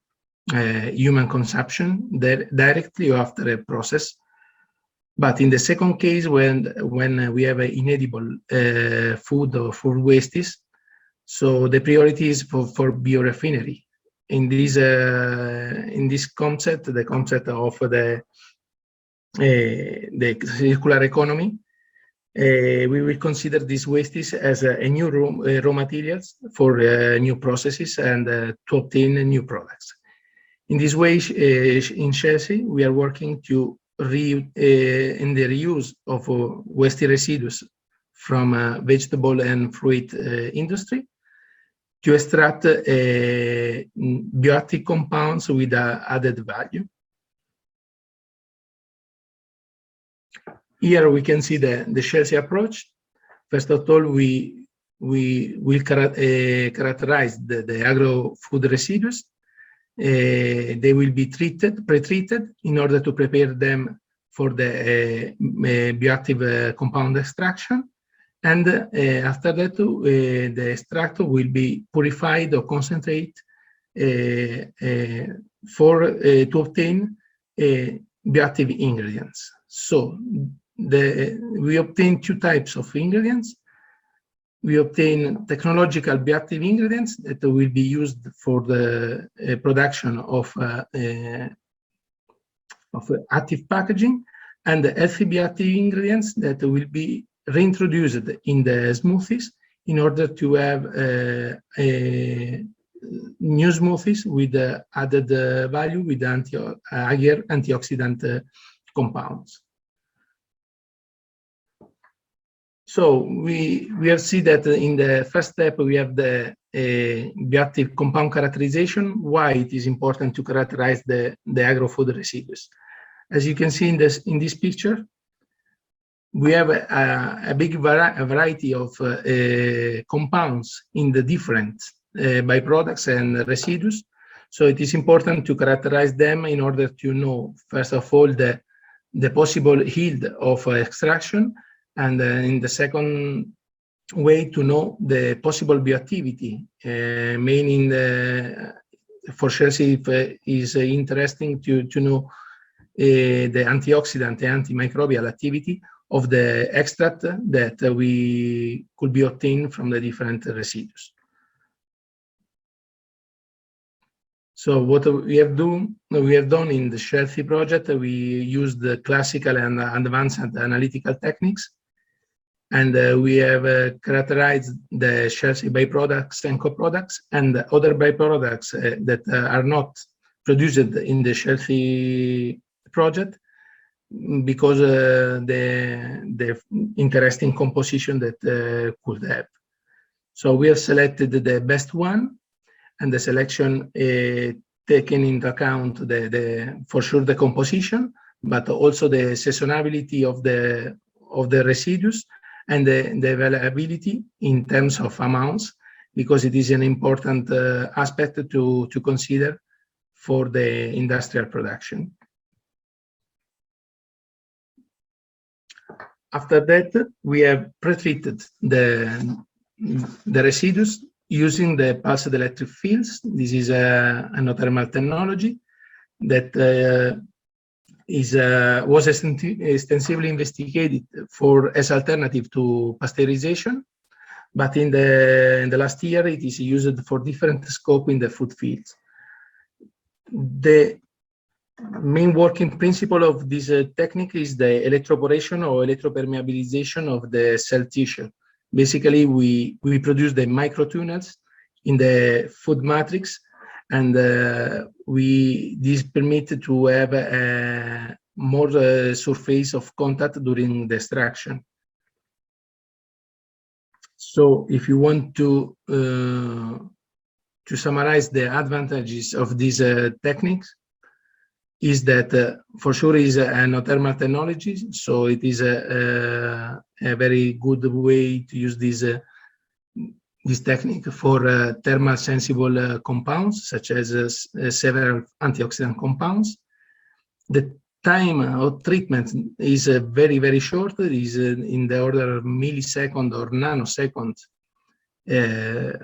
human consumption directly or after a process. But in the second case, when we have inedible food or food wastes, so the priority is for biorefinery. In this concept, the concept of the circular economy, we will consider these wastes as a new raw materials for new processes and to obtain new products. In this way, in Shealthy, we are working to in the reuse of waste residues from vegetable and fruit industry to extract bioactive compounds with added value. Here we can see the Shealthy approach. First of all, we will characterize the agro-food residues. They will be pre-treated in order to prepare them for the bioactive compound extraction. And after that, the extract will be purified or concentrate to obtain bioactive ingredients. So we obtain two types of ingredients. We obtain technological bioactive ingredients that will be used for the production of active packaging, and the healthy bioactive ingredients that will be reintroduced in the smoothies in order to have new smoothies with added value with higher antioxidant compounds. So we have seen that in the first step we have the bioactive compound characterization. Why it is important to characterize the agro-food residues? As you can see in this picture, we have a big variety of compounds in the different byproducts and residues. So it is important to characterize them in order to know, first of all, the possible yield of extraction, and in the second way to know the possible bioactivity, meaning for Shealthy it is interesting to know the antioxidant and antimicrobial activity of the extract that we could be obtained from the different residues. So what we have done in the Shealthy project, we used the classical and advanced analytical techniques, and we have characterized the Shealthy byproducts and co-products and other byproducts that are not produced in the Shealthy project because the interesting composition that could have. So we have selected the best one, and the selection taken into account for sure the composition, but also the seasonality of the residues and the availability in terms of amounts, because it is an important aspect to consider for the industrial production. After that, we have pre-treated the residues using the pulsed electric fields. This is a thermal technology that was extensively investigated as alternative to pasteurization, but in the last year it is used for different scope in the food fields. The main working principle of this technique is the electroporation or electropermeabilization of the cell tissue. Basically, we produce the microtunnels in the food matrix, and this permits to have more surface of contact during the extraction. So, if you want to summarize the advantages of these techniques, is that for sure is an thermal technology, so it is a very good way to use this technique for thermal sensible compounds, such as several antioxidant compounds. The time of treatment is very, very short. It is in the order of millisecond or nanosecond.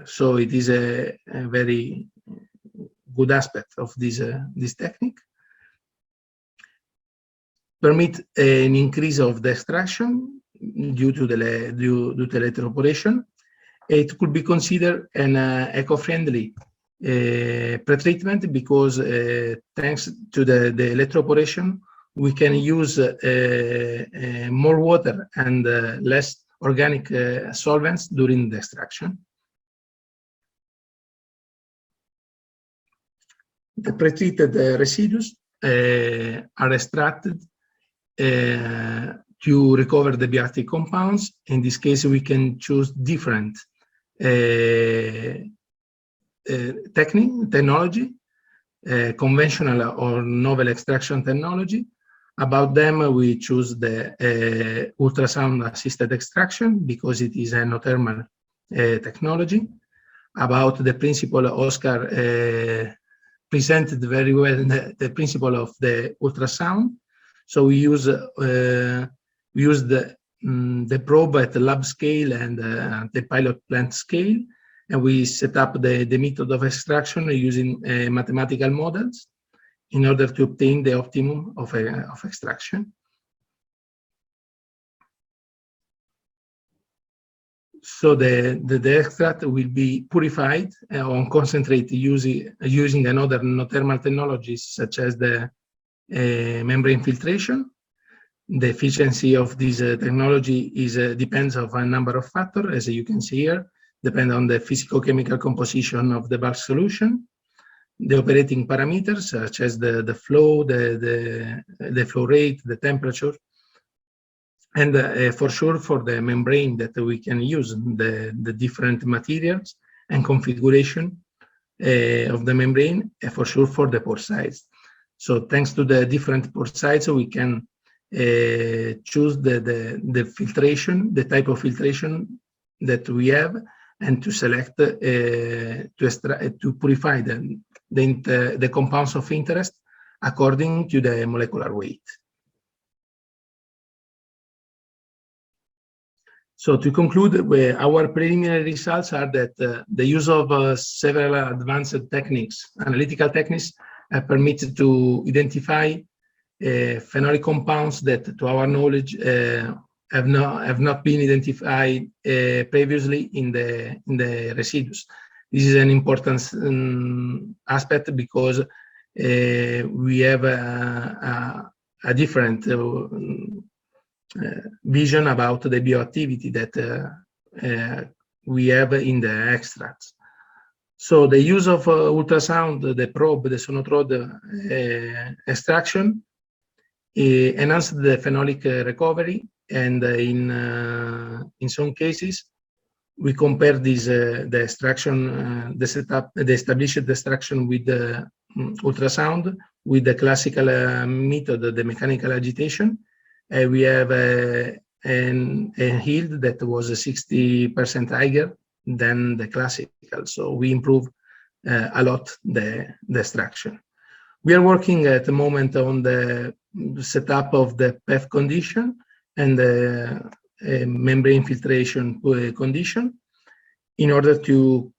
So it is a very good aspect of this technique. Permit an increase of the extraction due to the electroporation. It could be considered an eco-friendly pretreatment because thanks to the electroporation, we can use more water and less organic solvents during the extraction. The pretreated residues are extracted to recover the bioactive compounds. In this case, we can choose different technology, conventional or novel extraction technology. About them, we choose the ultrasound-assisted extraction because it is an thermal technology. About the principle, Oscar presented very well the principle of the ultrasound. So we use the probe at the lab scale and the pilot plant scale, and we set up the method of extraction using mathematical models in order to obtain the optimum of extraction. So the extract will be purified on concentrate using another thermal technologies such as the membrane filtration. The efficiency of this technology depends on a number of factors, as you can see here, depend on the physicochemical composition of the bulk solution, the operating parameters such as the flow, the flow rate, the temperature, and for sure for the membrane that we can use, the different materials and configuration of the membrane, for sure for the pore size. So thanks to the different pore sizes, we can choose the filtration, the type of filtration that we have, and to select to purify the compounds of interest according to the molecular weight. So to conclude, our preliminary results are that the use of several advanced techniques, analytical techniques, permitted to identify phenolic compounds that, to our knowledge, have not been identified previously in the residues. This is an important aspect because we have a different vision about the bioactivity that we have in the extracts. So the use of ultrasound, the probe, the sonotrode extraction enhanced the phenolic recovery, and in some cases we compare this the extraction, the setup, the established extraction with the ultrasound with the classical method, the mechanical agitation. We have a yield that was 60% higher than the classical, so we improve a lot the extraction. We are working at the moment on the setup of the PEF condition and the membrane filtration condition in order to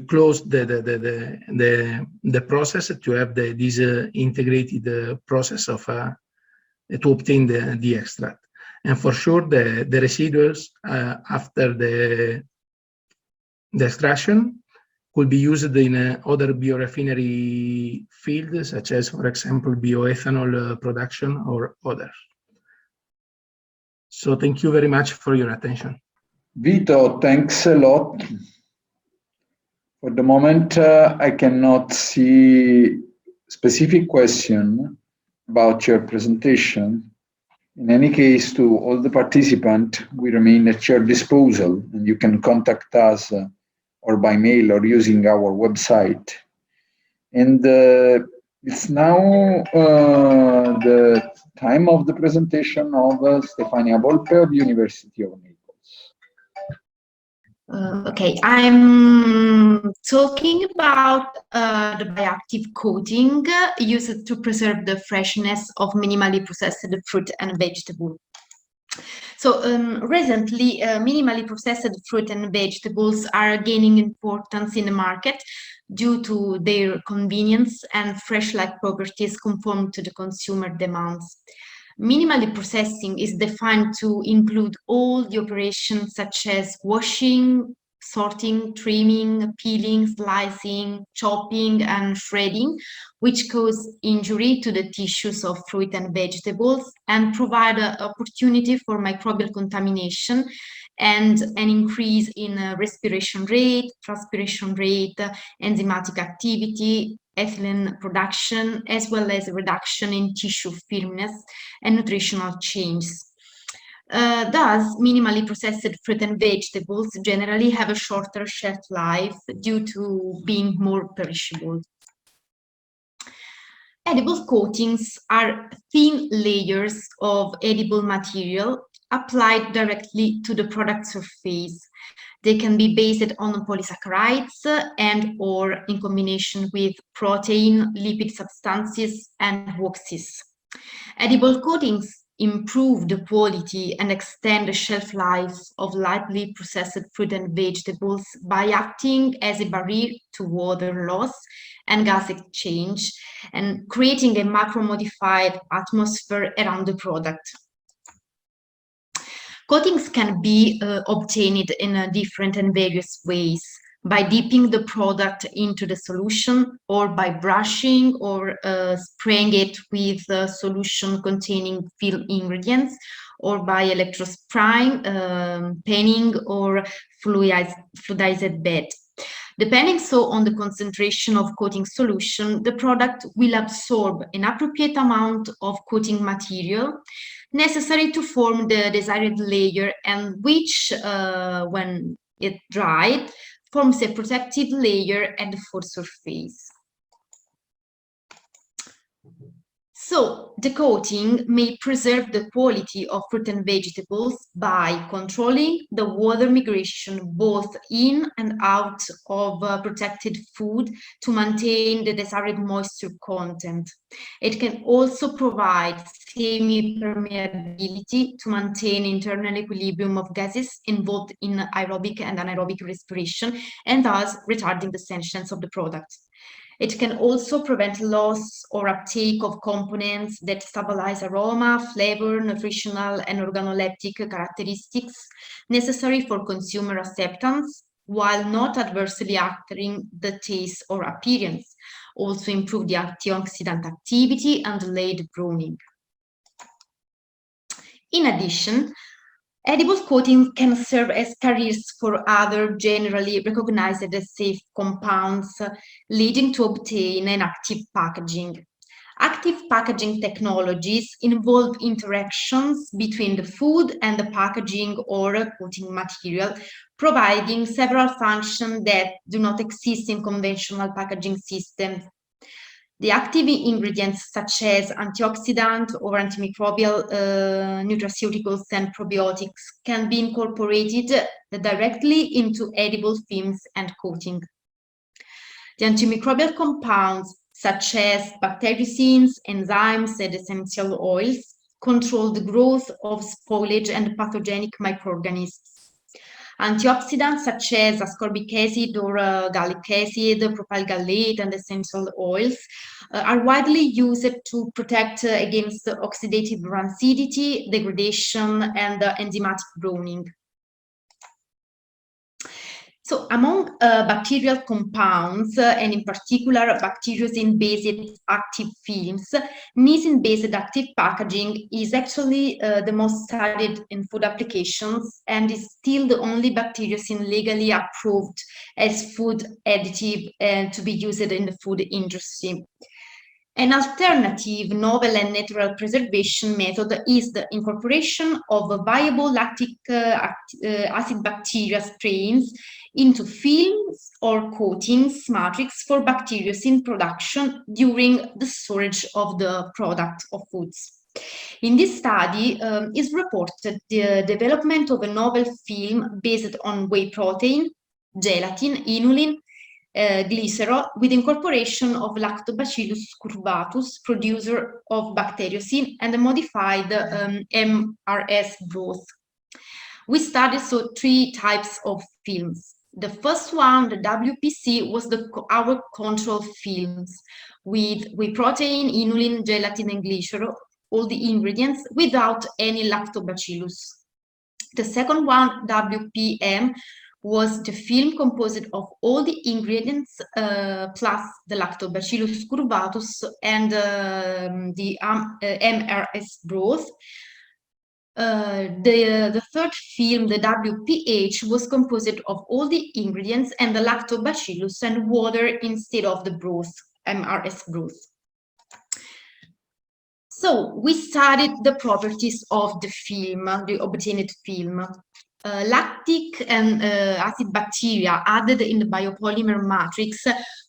close the process, to have this integrated process of to obtain the extract. And for sure the residues after the extraction could be used in other biorefinery fields, such as, for example, bioethanol production or others. So thank you very much for your attention. Vito, thanks a lot. For the moment, I cannot see specific question about your presentation. In any case, to all the participants, we remain at your disposal, and you can contact us or by mail or using our website. And it's now the time of the presentation of Stefania Volpe of University of Naples. Okay, I'm talking about the bioactive coating used to preserve the freshness of minimally processed fruit and vegetable. So recently, minimally processed fruit and vegetables are gaining importance in the market due to their convenience and fresh-like properties conform to the consumer demands. Minimally processing is defined to include all the operations such as washing, sorting, trimming, peeling, slicing, chopping, and shredding, which cause injury to the tissues of fruit and vegetables and provide an opportunity for microbial contamination and an increase in respiration rate, transpiration rate, enzymatic activity, ethylene production, as well as a reduction in tissue firmness and nutritional changes. Thus, minimally processed fruit and vegetables generally have a shorter shelf life due to being more perishable. Edible coatings are thin layers of edible material applied directly to the product surface. They can be based on polysaccharides and or in combination with protein, lipid substances, and waxes. Edible coatings improve the quality and extend the shelf life of lightly processed fruit and vegetables by acting as a barrier to water loss and gas exchange and creating a macro-modified atmosphere around the product. Coatings can be obtained in different and various ways, by dipping the product into the solution or by brushing or spraying it with a solution containing fill ingredients or by electrospraying, penning or fluidized bed. Depending so on the concentration of coating solution, the product will absorb an appropriate amount of coating material necessary to form the desired layer and which, when it dried, forms a protective layer at the food surface. So, the coating may preserve the quality of fruit and vegetables by controlling the water migration both in and out of protected food to maintain the desired moisture content. It can also provide semi-permeability to maintain internal equilibrium of gases involved in aerobic and anaerobic respiration and thus retarding the sentience of the product. It can also prevent loss or uptake of components that stabilize aroma, flavor, nutritional and organoleptic characteristics necessary for consumer acceptance while not adversely altering the taste or appearance. Also improve the antioxidant activity and delayed browning. In addition, edible coatings can serve as carriers for other generally recognized as safe compounds, leading to obtain an active packaging. Active packaging technologies involve interactions between the food and the packaging or coating material, providing several functions that do not exist in conventional packaging systems. The active ingredients such as antioxidant or antimicrobial nutraceuticals and probiotics can be incorporated directly into edible films and coating. The antimicrobial compounds such as bacteriocins, enzymes, and essential oils control the growth of spoilage and pathogenic microorganisms. Antioxidants such as ascorbic acid or gallic acid, propyl gallate, and essential oils are widely used to protect against oxidative rancidity, degradation, and enzymatic browning. So among bacterial compounds, and in particular bacteriocin-based active films, nisin-based active packaging is actually the most studied in food applications and is still the only bacteriocin legally approved as food additive and to be used in the food industry. An alternative, novel and natural preservation method is the incorporation of viable lactic acid bacteria strains into films or coatings matrix for bacteriocin production during the storage of the product of foods. In this study is reported the development of a novel film based on whey protein, gelatin, inulin, glycerol with incorporation of Lactobacillus curvatus, producer of bacteriocin, and a modified MRS broth. We studied three types of films. The first one, the WPC, was our control films with whey protein, inulin, gelatin, and glycerol, all the ingredients without any lactobacillus. The second one, WPM, was the film composed of all the ingredients plus the Lactobacillus curvatus and the MRS broth. The third film, the WPH, was composed of all the ingredients and the Lactobacillus and water instead of the broth, MRS broth. So we studied the properties of the film, the obtained film. Lactic and acid bacteria added in the biopolymer matrix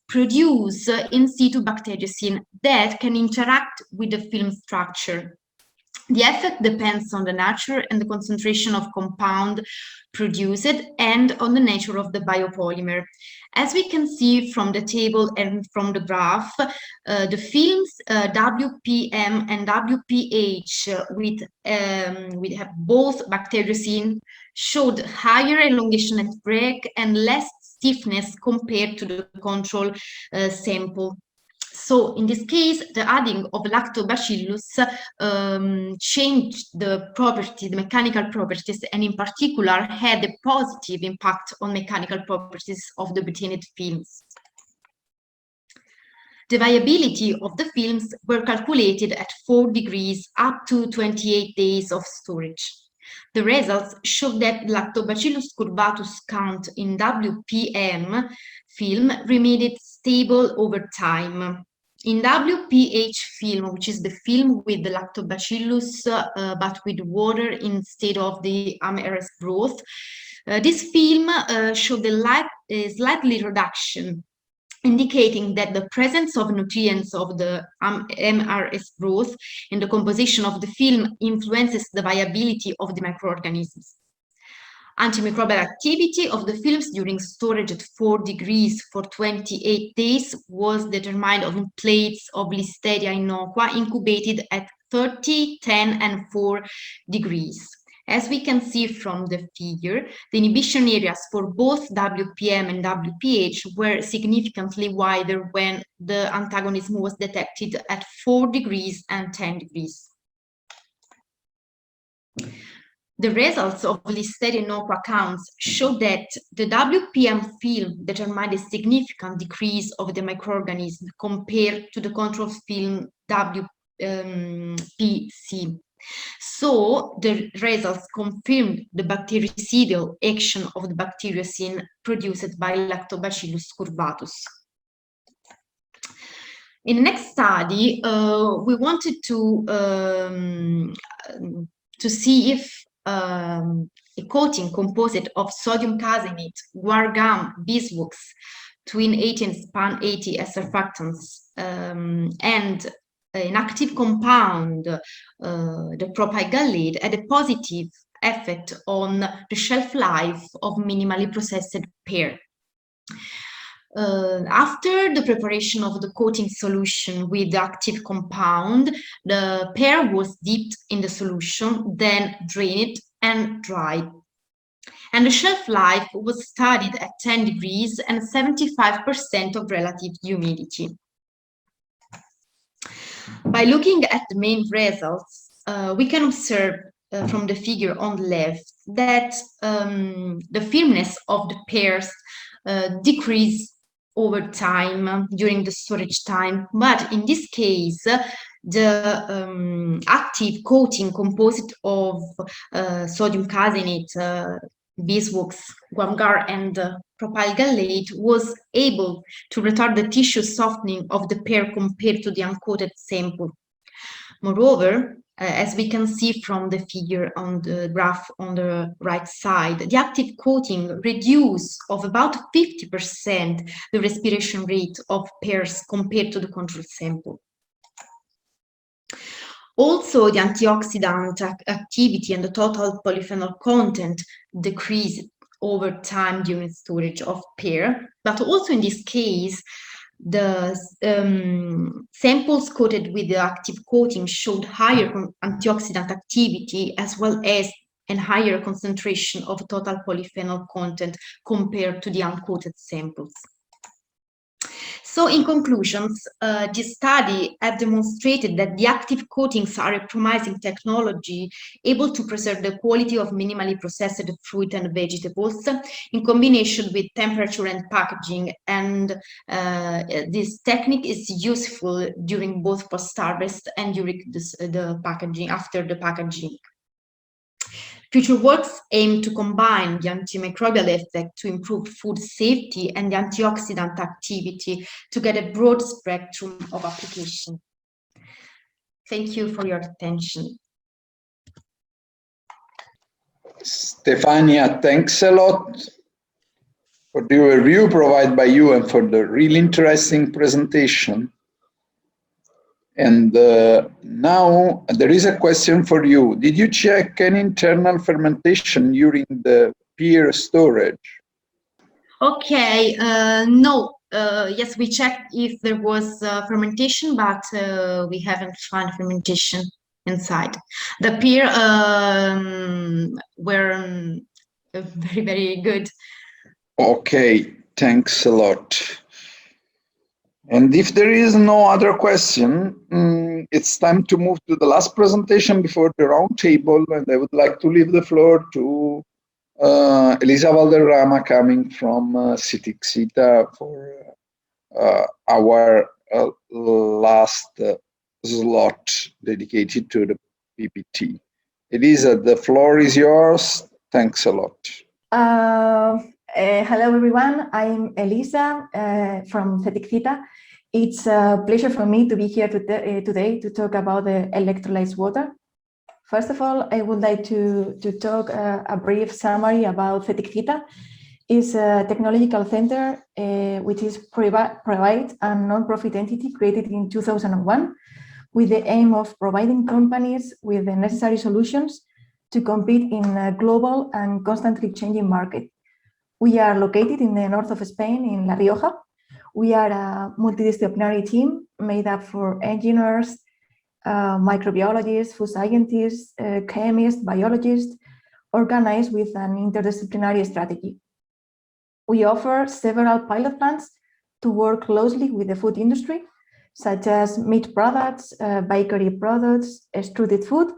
produce in situ bacteriocin that can interact with the film structure. The effect depends on the nature and the concentration of compound produced and on the nature of the biopolymer. As we can see from the table and from the graph, the films WPM and WPH we have both bacteriocin showed higher elongation at break and less stiffness compared to the control sample. So in this case, the adding of lactobacillus changed the property, the mechanical properties, and in particular had a positive impact on mechanical properties of the obtained films. The viability of the films were calculated at 4 degrees up to 28 days of storage. The results showed that Lactobacillus curvatus count in WPM film remained stable over time. In WPH film, which is the film with the Lactobacillus but with water instead of the MRS broth, this film showed a slightly reduction, indicating that the presence of nutrients of the MRS broth in the composition of the film influences the viability of the microorganisms. Antimicrobial activity of the films during storage at 4 degrees for 28 days was determined on plates of Listeria innocua incubated at 30, 10, and 4 degrees. As we can see from the figure, the inhibition areas for both WPM and WPH were significantly wider when the antagonism was detected at 4 degrees and 10 degrees. The results of listed ENCO accounts show that the WPM film determined a significant decrease of the microorganism compared to the control film WPC. So the results confirmed the bactericidal action of the bacteriocin produced by Lactobacillus curvatus. In the next study, we wanted to see if a coating composed of sodium caseinate, guar gum, beeswax, twin 80 and span 80 as surfactants, and an active compound, the propyl gallate, had a positive effect on the shelf life of minimally processed pear. After the preparation of the coating solution with the active compound, the pear was dipped in the solution, then drained and dried. And the shelf life was studied at 10 degrees and 75% of relative humidity. By looking at the main results, we can observe from the figure on the left that the firmness of the pears decreased over time during the storage time, but in this case the active coating composed of sodium caseinate, beeswax, guar gum, and propyl gallate was able to retard the tissue softening of the pear compared to the uncoated sample. Moreover, as we can see from the figure on the graph on the right side, the active coating reduced of about 50% the respiration rate of pears compared to the control sample. Also, the antioxidant activity and the total polyphenol content decreased over time during storage of pear, but also in this case, the samples coated with the active coating showed higher antioxidant activity as well as a higher concentration of total polyphenol content compared to the uncoated samples. So in conclusions, this study has demonstrated that the active coatings are a promising technology able to preserve the quality of minimally processed fruit and vegetables in combination with temperature and packaging, and this technique is useful during both post-harvest and during the packaging, after the packaging. Future works aim to combine the antimicrobial effect to improve food safety and the antioxidant activity to get a broad spectrum of application. Thank you for your attention. Stefania, thanks a lot for the review provided by you and for the really interesting presentation. And now there is a question for you. Did you check any internal fermentation during the pear storage? Okay, no. Yes, we checked if there was fermentation, but we haven't found fermentation inside. The pear were very, very good. Okay, thanks a lot. And if there is no other question, it's time to move to the last presentation before the round table, and I would like to leave the floor to Elisa Valderrama coming from Ctic Cita for our last slot dedicated to the PPT. Elisa, the floor is yours. Thanks a lot. Hello, everyone. I'm Elisa from Ctic Cita. It's a pleasure for me to be here today to talk about the electrolyzed water. First of all, I would like to talk a brief summary about Ctic Cita. It's a technological center which is private and non-profit entity created in 2001 with the aim of providing companies with the necessary solutions to compete in a global and constantly changing market. We are located in the north of Spain, in La Rioja. We are a multidisciplinary team made up for engineers, microbiologists, food scientists, chemists, biologists, organized with an interdisciplinary strategy. We offer several pilot plants to work closely with the food industry, such as meat products, bakery products, extruded food,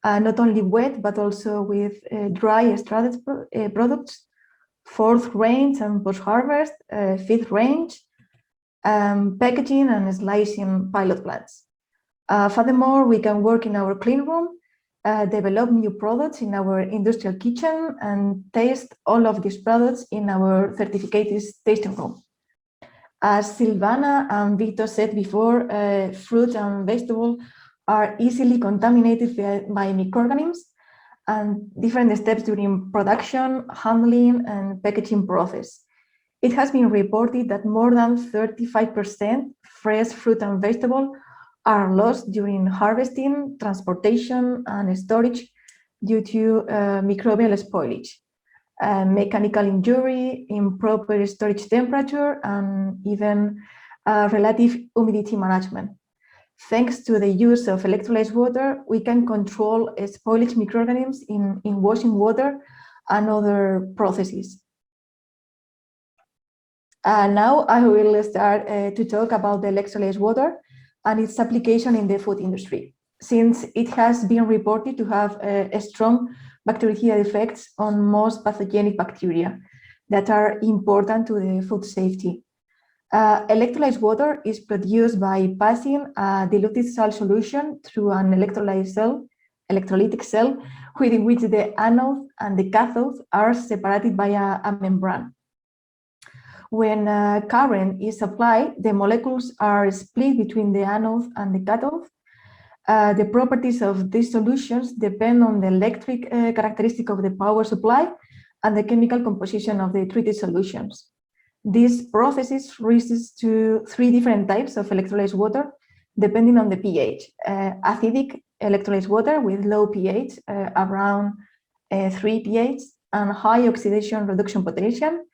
not only wet, but also with dry extracted products, fourth range and post-harvest, fifth range, packaging and slicing pilot plants. Furthermore, we can work in our clean room, develop new products in our industrial kitchen, and taste all of these products in our certificated tasting room. As Silvana and Victor said before, fruit and vegetables are easily contaminated by microorganisms, and different steps during production, handling, and packaging process. It has been reported that more than 35% fresh fruit and vegetable are lost during harvesting, transportation, and storage due to microbial spoilage, mechanical injury, improper storage temperature, and even relative humidity management. Thanks to the use of electrolyzed water, we can control spoilage microorganisms in washing water and other processes. Now I will start to talk about the electrolyzed water and its application in the food industry, since it has been reported to have strong bactericidal effects on most pathogenic bacteria that are important to the food safety. Electrolyzed water is produced by passing a diluted salt solution through an electrolytic cell, within which the anode and the cathode are separated by a membrane. When current is applied, the molecules are split between the anode and the cathode. The properties of these solutions depend on the electric characteristic of the power supply and the chemical composition of the treated solutions. These processes resist to 3 different types of electrolyzed water, depending on the pH. Acidic electrolyzed water with low pH, around 3 pH, and high oxidation reduction potential,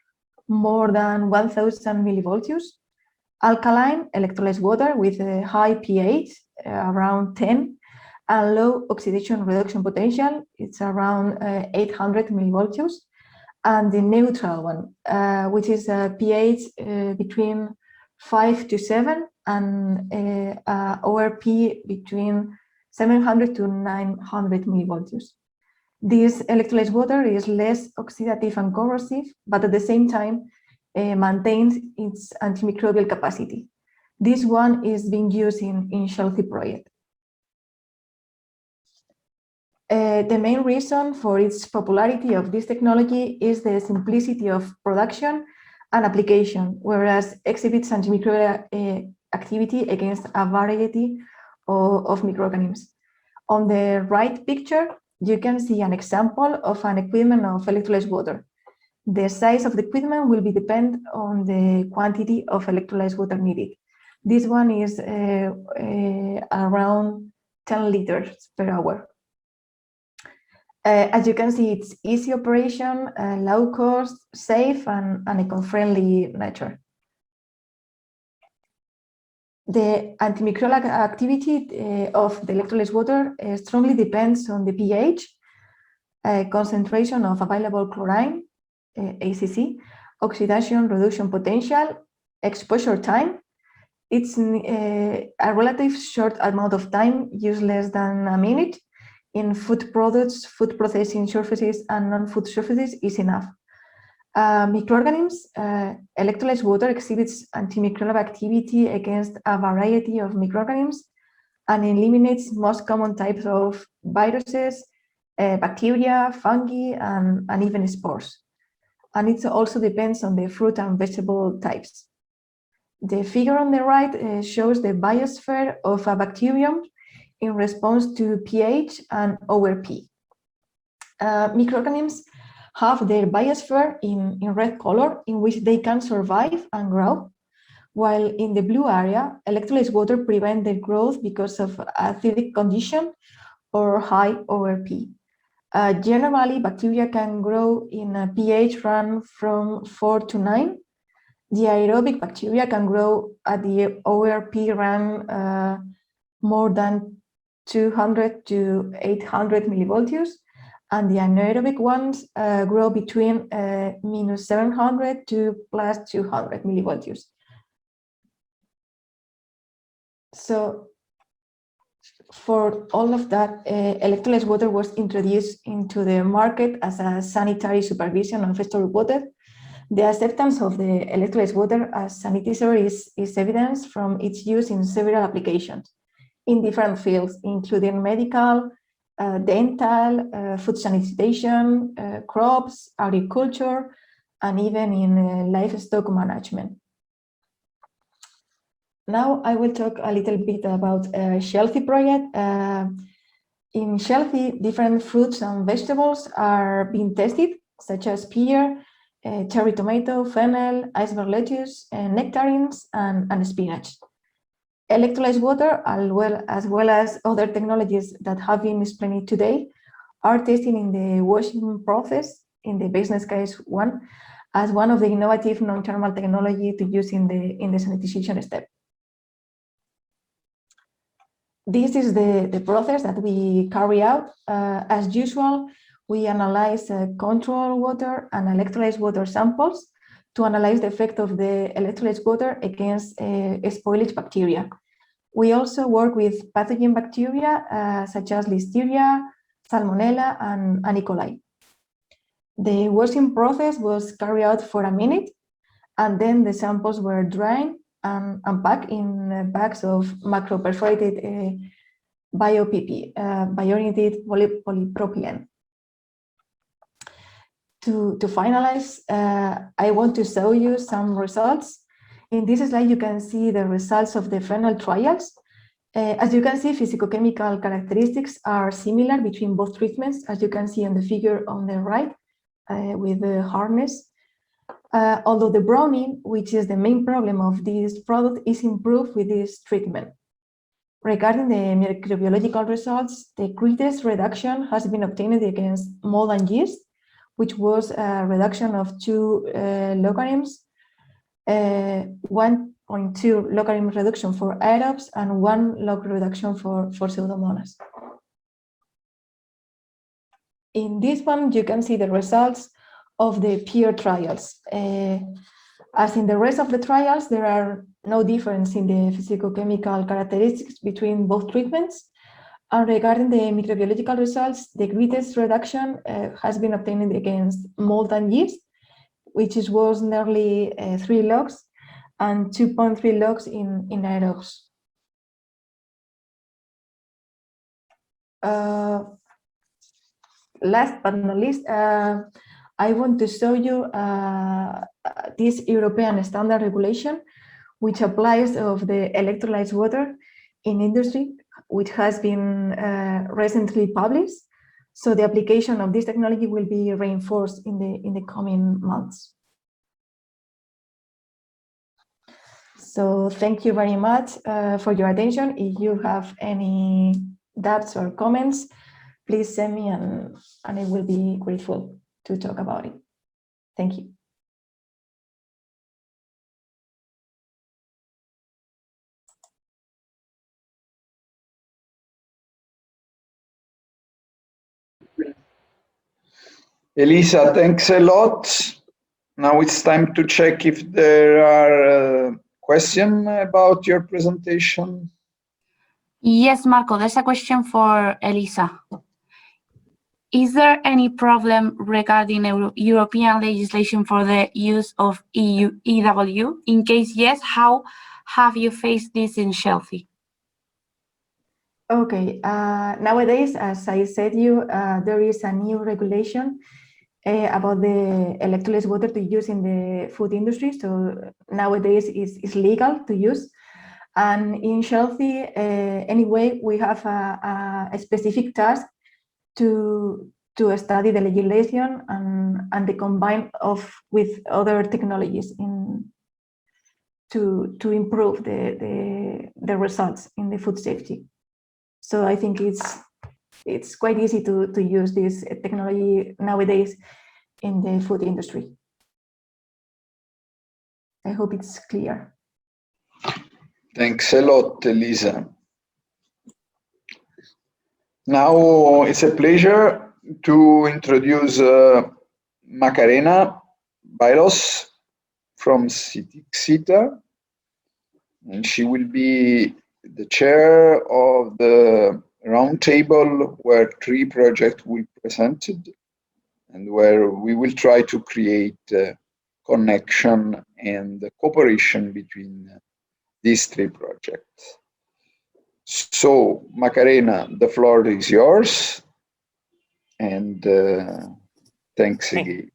more than 1000 millivolts. Alkaline electrolyzed water with a high pH, around 10, and low oxidation reduction potential, it's around 800 millivolts. And the neutral one, which is a pH between 5 to 7 and ORP between 700 to 900 millivolts. This electrolyzed water is less oxidative and corrosive, but at the same time maintains its antimicrobial capacity. This one is being used in Shealthy project. The main reason for its popularity of this technology is the simplicity of production and application, whereas exhibits antimicrobial activity against a variety of microorganisms. On the right picture, you can see an example of an equipment of electrolyzed water. The size of the equipment will be depend on the quantity of electrolyzed water needed. This one is around 10 liters per hour. As you can see, it's easy operation, low cost, safe, and eco-friendly nature. The antimicrobial activity of the electrolyzed water strongly depends on the pH, concentration of available chlorine, ACC, oxidation reduction potential, exposure time. It's a relative short amount of time, used less than a minute. In food products, food processing surfaces, and non-food surfaces is enough. Microorganisms, electrolyzed water exhibits antimicrobial activity against a variety of microorganisms and eliminates most common types of viruses, bacteria, fungi, and even spores. And it also depends on the fruit and vegetable types. The figure on the right shows the biosphere of a bacterium in response to pH and ORP. Microorganisms have their biosphere in red color, in which they can survive and grow, while in the blue area, electrolyzed water prevents their growth because of acidic condition or high ORP. Generally, bacteria can grow in a pH range from 4 to 9. The aerobic bacteria can grow at the ORP range more than 200 to 800 millivolts, and the anaerobic ones grow between minus 700 to plus 200 millivolts. So for all of that, electrolyzed water was introduced into the market as a sanitary supervision of stored water. The acceptance of the electrolyzed water as sanitizer is evidence from its use in several applications in different fields, including medical, dental, food sanitation, crops, agriculture, and even in livestock management. Now I will talk a little bit about Shealthy project. In Shealthy, different fruits and vegetables are being tested, such as pear, cherry tomato, fennel, iceberg lettuce, nectarines, and spinach. Electrolyzed water, as well as other technologies that have been explained today, are tested in the washing process, in the business case one, as one of the innovative non-thermal technology to use in the sanitization step. This is the process that we carry out. As usual, we analyze control water and electrolyzed water samples to analyze the effect of the electrolyzed water against spoilage bacteria. We also work with pathogen bacteria such as Listeria, Salmonella, and E. coli. The washing process was carried out for a minute, and then the samples were dried and packed in bags of macro-perforated bio-PP, bioorinated polypropylene. To finalize, I want to show you some results. In this slide, you can see the results of the fennel trials. As you can see, physicochemical characteristics are similar between both treatments, as you can see in the figure on the right with the hardness. Although the browning, which is the main problem of this product, is improved with this treatment. Regarding the microbiological results, the greatest reduction has been obtained against mold and yeast, which was a reduction of 2 logarithms, 1.2 logarithm reduction for aerobes and 1 log reduction for pseudomonas. In this one, you can see the results of the peer trials. As in the rest of the trials, there are no difference in the physicochemical characteristics between both treatments. And regarding the microbiological results, the greatest reduction has been obtained against mold and yeast, which was nearly 3 logs and 2.3 logs in aerobes. Last but not least, I want to show you this European standard regulation, which applies of the electrolyzed water in industry, which has been recently published. So the application of this technology will be reinforced in the coming months. So thank you very much for your attention. If you have any doubts or comments, please send me and I will be grateful to talk about it. Thank you. Elisa, thanks a lot. Now it's time to check if there are questions about your presentation. Yes, Marco, there's a question for Elisa. Is there any problem regarding European legislation for the use of EW? In case yes, how have you faced this in Shealthy? Okay, nowadays, as I said there is a new regulation about the electrolyzed water to use in the food industry. So nowadays it's legal to use. And in Shealthy, anyway, we have a specific task to study the legislation and the combine with other technologies to improve the results in the food safety. So I think it's quite easy to use this technology nowadays in the food industry. I hope it's clear. Thanks a lot, Elisa. Now it's a pleasure to introduce Macarena Bailos from Ctic Cita, and she will be the chair of the roundtable where 3 projects will be presented and where we will try to create connection and cooperation between these 3 projects. So, Macarena, the floor is yours, and thanks again.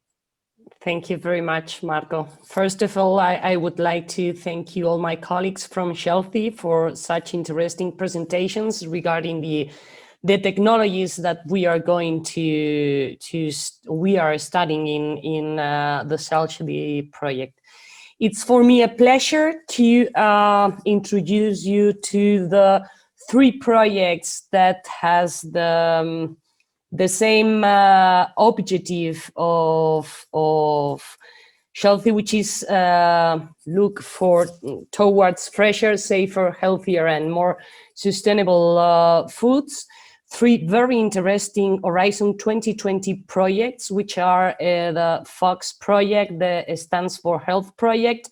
Thank you very much, Marco. First of all, I would like to thank you all my colleagues from Shealthy for such interesting presentations regarding the technologies that we are going we are studying in the Shealthy project. It's for me a pleasure to introduce you to the 3 projects that has the same objective of Shealthy, which is look towards fresher, safer, healthier, and more sustainable foods. 3 very interesting Horizon 2020 projects, which are the FOX project, the STANCE4HEALTH project,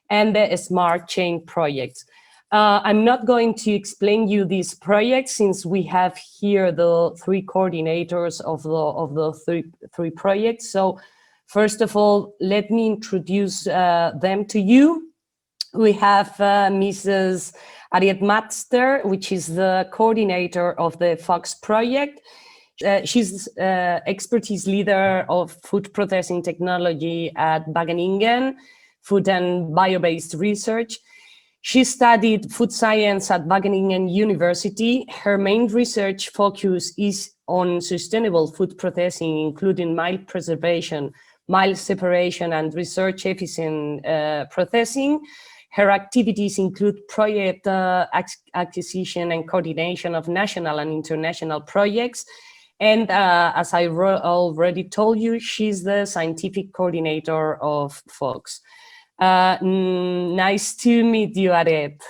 and the SMARTCHAIN project. I'm not going to explain you these projects since we have here the 3 coordinators of the 3 projects. So first of all, let me introduce them to you. We have Mrs. Ariette Matster, which is the coordinator of the FOX project. She's expertise leader of food processing technology at Wageningen, food and bio-based research. She studied food science at Wageningen University. Her main research focus is on sustainable food processing, including mild preservation, mild separation, and research efficient processing. Her activities include project acquisition and coordination of national and international projects. And as I already told you, she's the scientific coordinator of FOX. Nice to meet you, Ariette.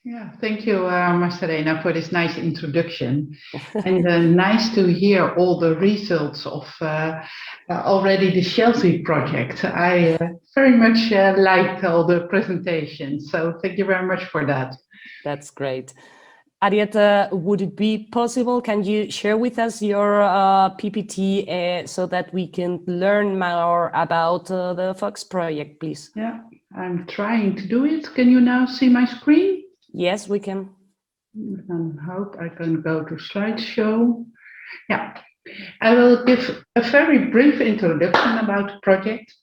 Yeah, thank you, Marcelena, for this nice introduction. And nice to hear all the results of already the Shealthy project. I very much liked all the presentations, so thank you very much for that. That's great. Ariette, would it be possible, can you share with us your PPT so that we can learn more about the FOX project, please? Yeah, I'm trying to do it. Can you now see my screen? Yes, we can. I hope I can go to slideshow. Yeah, I will give a very brief introduction about the project.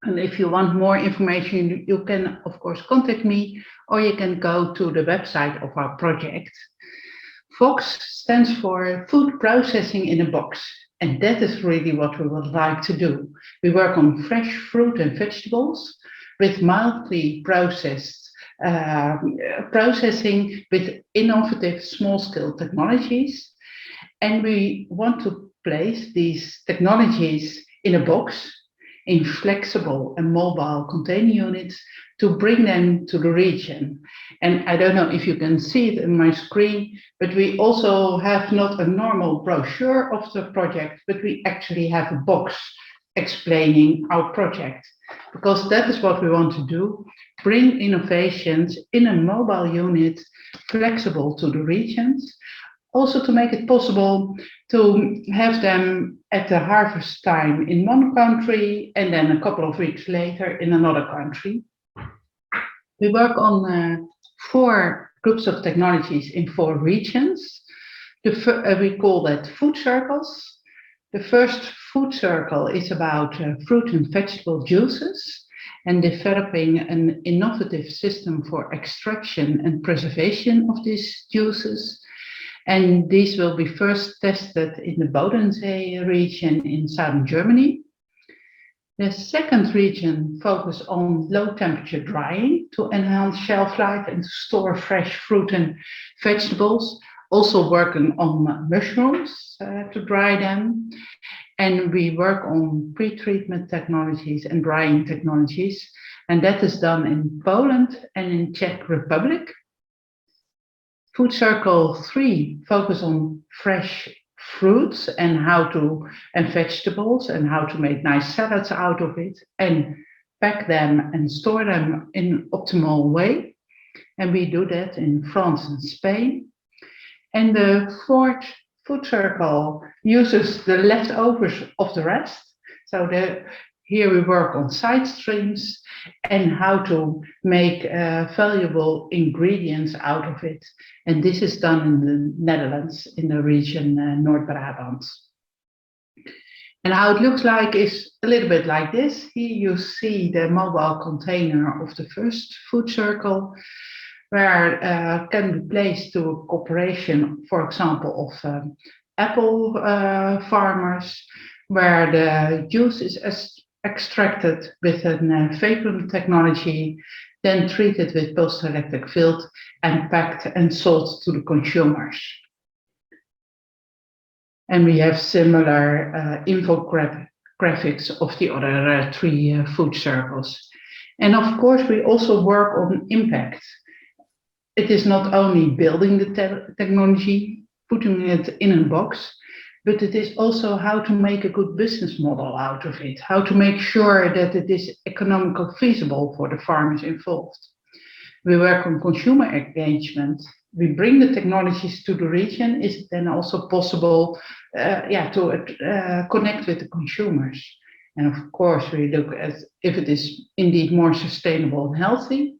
And if you want more information, you can, of course, contact me, or you can go to the website of our project. FOX stands for Food Processing in a Box, and that is really what we would like to do. We work on fresh fruit and vegetables with mildly processed processing with innovative small-scale technologies. And we want to place these technologies in a box in flexible and mobile container units to bring them to the region. And I don't know if you can see it in my screen, but we also have not a normal brochure of the project, but we actually have a box explaining our project, because that is what we want to do, bring innovations in a mobile unit, flexible to the regions, also to make it possible to have them at the harvest time in one country and then a couple of weeks later in another country. We work on 4 groups of technologies in 4 regions. We call that food circles. The first food circle is about fruit and vegetable juices and developing an innovative system for extraction and preservation of these juices. And these will be first tested in the Bodensee region in southern Germany. The second region focuses on low temperature drying to enhance shelf life and to store fresh fruit and vegetables, also working on mushrooms to dry them. And we work on pre-treatment technologies and drying technologies, and that is done in Poland and in Czech Republic. Food Circle 3 focus on fresh fruits and vegetables and how to make nice salads out of it and pack them and store them in an optimal way. And we do that in France and Spain. And the fourth food circle uses the leftovers of the rest. So here we work on side streams and how to make valuable ingredients out of it. And this is done in the Netherlands, in the region Noord-Brabant. And how it looks like is a little bit like this. Here you see the mobile container of the first food circle, where can be placed to a cooperation, for example, of apple farmers, where the juice is extracted with a vacuum technology, then treated with post-electric field and packed and sold to the consumers. And we have similar infographics of the other three food circles. And of course, we also work on impact. It is not only building the technology, putting it in a box, but it is also how to make a good business model out of it, how to make sure that it is economically feasible for the farmers involved. We work on consumer engagement. We bring the technologies to the region. Is it then also possible to connect with the consumers? And of course, we look at if it is indeed more sustainable and healthy,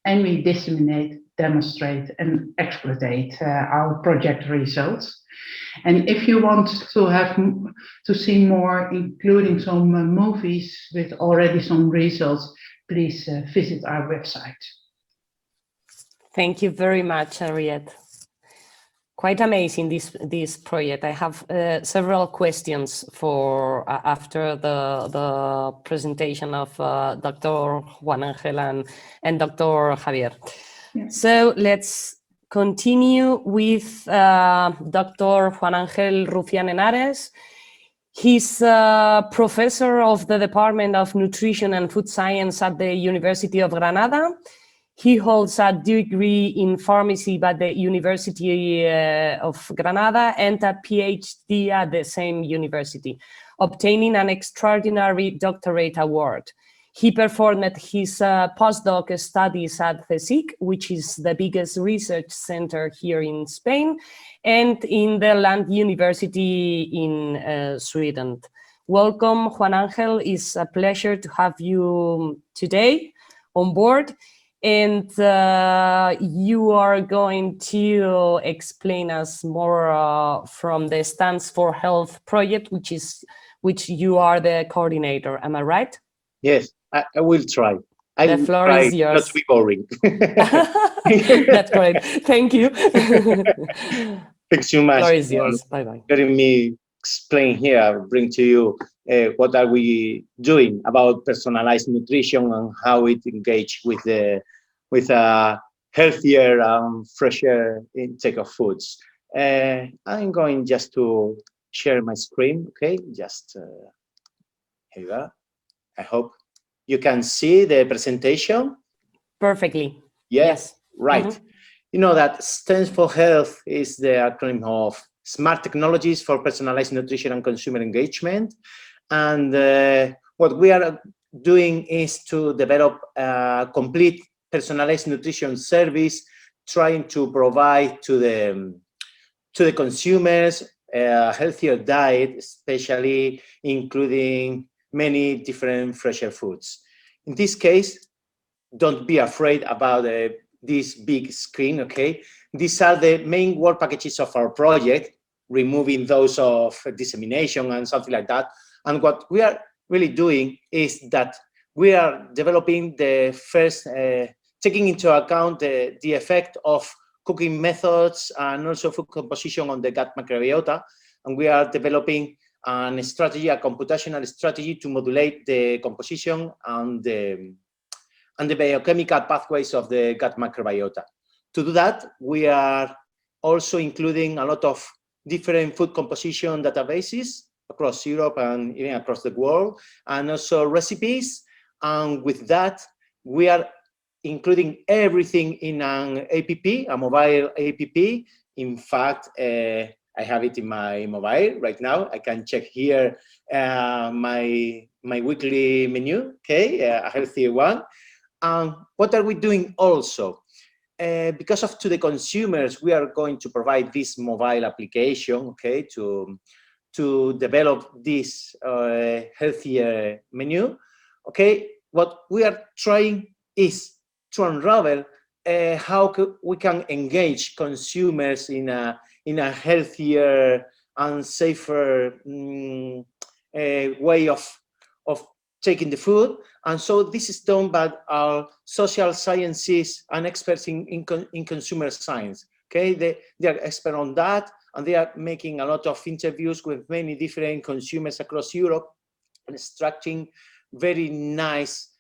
and we disseminate, demonstrate, and exploit our project results. And if you want to see more, including some movies with already some results, please visit our website. Thank you very much, Henriette. Quite amazing, this project. I have several questions for after the presentation of Dr. Juan Angel and Dr. Javier. Yeah. So let's continue with Dr. Juan Angel Rufián Henares. He's a professor of the Department of Nutrition and Food Science at the University of Granada. He holds a degree in pharmacy by the University of Granada and a PhD at the same university, obtaining an extraordinary doctorate award. He performed his postdoc studies at Ctic, which is the biggest research center here in Spain, and in the Land University in Sweden. Welcome, Juan Angel. It's a pleasure to have you today on board. And you are going to explain us more from the STANCE4HEALTH project, which you are the coordinator. Am I right? Yes, I will try. The floor is yours. Not to be boring. That's great. Thank you. Thanks so much. The floor is yours. Bye-bye. Letting me explain here, bring to you what are we doing about personalized nutrition and how it engages with a healthier and fresher intake of foods. I'm going just to share my screen, okay? Just here you go. I hope you can see the presentation. Perfectly. Yes. Right. Mm-hmm. You know that STANCE4HEALTH is the acronym of Smart Technologies for Personalized Nutrition and Consumer Engagement. And what we are doing is to develop a complete personalized nutrition service, trying to provide to the consumers a healthier diet, especially including many different fresher foods. In this case, don't be afraid about this big screen, okay? These are the main work packages of our project, removing those of dissemination and something like that. And what we are really doing is that we are developing the first, taking into account the effect of cooking methods and also food composition on the gut microbiota. And we are developing a strategy, a computational strategy to modulate the composition and the biochemical pathways of the gut microbiota. To do that, we are also including a lot of different food composition databases across Europe and even across the world, and also recipes. And with that, we are including everything in an app, a mobile app. In fact, I have it in my mobile right now. I can check here my weekly menu, okay, a healthy one. What are we doing also? because to the consumers, we are going to provide this mobile application, okay, to develop this healthier menu. Okay, what we are trying is to unravel how we can engage consumers in a healthier and safer way of taking the food. And so this is done by our social sciences and experts in consumer science. Okay, they are expert on that, and they are making a lot of interviews with many different consumers across Europe and extracting very nice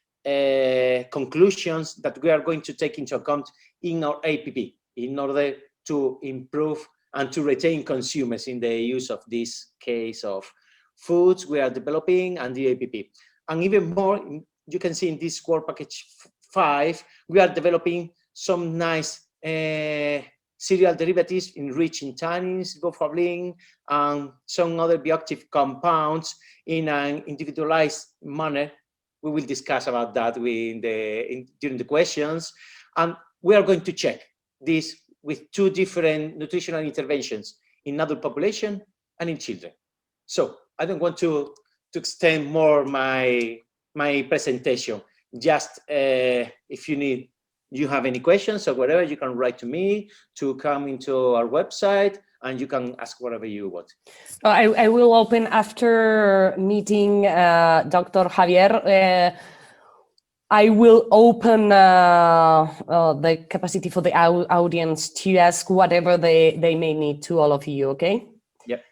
conclusions that we are going to take into account in our APP in order to improve and to retain consumers in the use of this case of foods we are developing and the APP. And even more, you can see in this Work Package 5, we are developing some nice cereal derivatives enriched in tannins, riboflavin, and some other bioactive compounds in an individualized manner. We will discuss about that during the questions. And we are going to check this with 2 different nutritional interventions in adult population and in children. So I don't want to extend more my presentation. Just if you have any questions or whatever, you can write to me, to come into our website, and you can ask whatever you want. I will open after meeting Dr. Javier. I will open the capacity for the audience to ask whatever they may need to all of you, okay? Yep.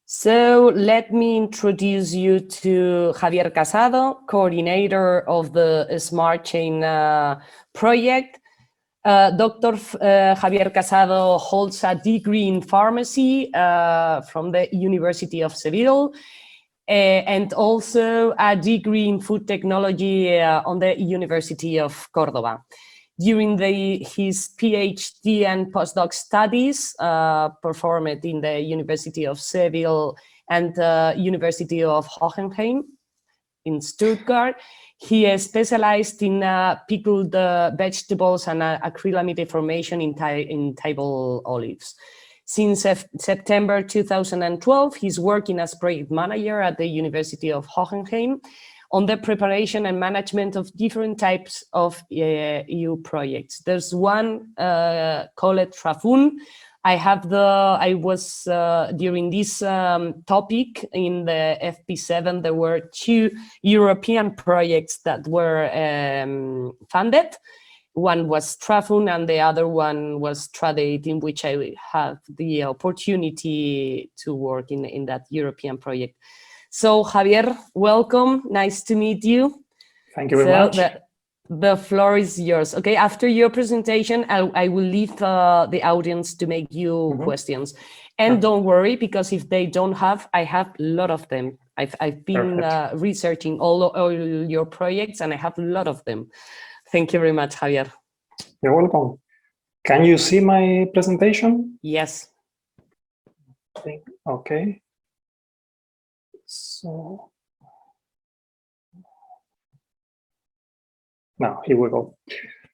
So let me introduce you to Javier Casado, coordinator of the SMARTCHAIN project. Dr. Javier Casado holds a degree in pharmacy from the University of Seville, and also a degree in food technology on the University of Cordoba. During his PhD and postdoc studies performed in the University of Seville and University of Hohenheim in Stuttgart, he specialized in pickled vegetables and acrylamide formation in table olives. Since September 2012, he's working as project manager at the University of Hohenheim on the preparation and management of different types of EU projects. There's one called Trafun. I was during this topic in the FP7, there were 2 European projects that were funded. One was Trafun and the other one was Tradate, in which I have the opportunity to work in that European project. So Javier, welcome, nice to meet you. Thank you very much. The floor is yours. Okay, after your presentation, I will leave the audience to make you questions. And don't worry, because if they don't have, I have a lot of them. I've been researching all your projects and I have a lot of them. Thank you very much, Javier. You're welcome. Can you see my presentation? Yes. Okay. So now here we go.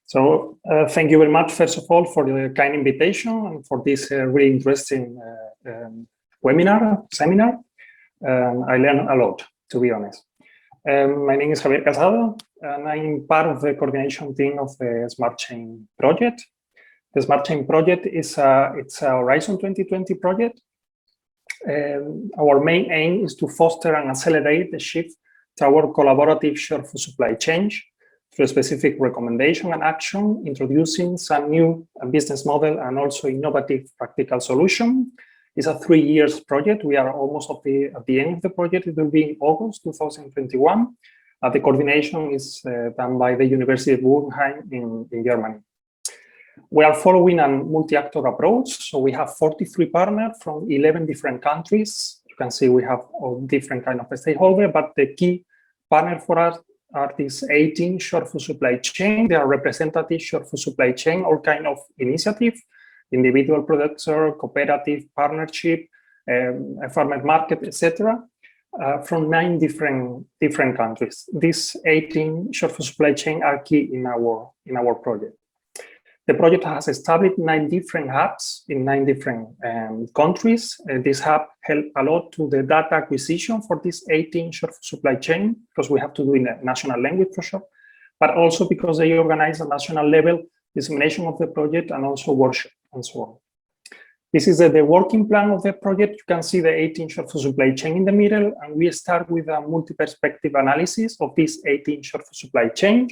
So thank you very much, first of all, for the kind invitation and for this really interesting seminar. I learned a lot, to be honest. My name is Javier Casado, and I'm part of the coordination team of the SMARTCHAIN project. The SMARTCHAIN project is it's a Horizon 2020 project. Our main aim is to foster and accelerate the shift toward collaborative shared food supply chain through a specific recommendation and action, introducing some new business model and also innovative practical solution. It's a 3 years project. We are almost at the end of the project. It will be in August 2021. The coordination is done by the University of Guggenheim in Germany. We are following a multi-actor approach. So we have 43 partners from 11 different countries. You can see we have all different kind of stakeholders, but the key partner for us are these 18 shared food supply chain. They are representative shared food supply chain, all kind of initiative, individual producer, cooperative, partnership, farmer market, etc. From 9 different countries. These 18 shared food supply chain are key in our project. The project has established 9 different hubs in 9 different countries. This hub helped a lot to the data acquisition for this 18 short food supply chain, because we have to do in a national language for sure, but also because they organize at national level dissemination of the project and also workshop and so on. This is the working plan of the project. You can see the 18 short food supply chain in the middle, and we start with a multi-perspective analysis of this 18 short food supply chain.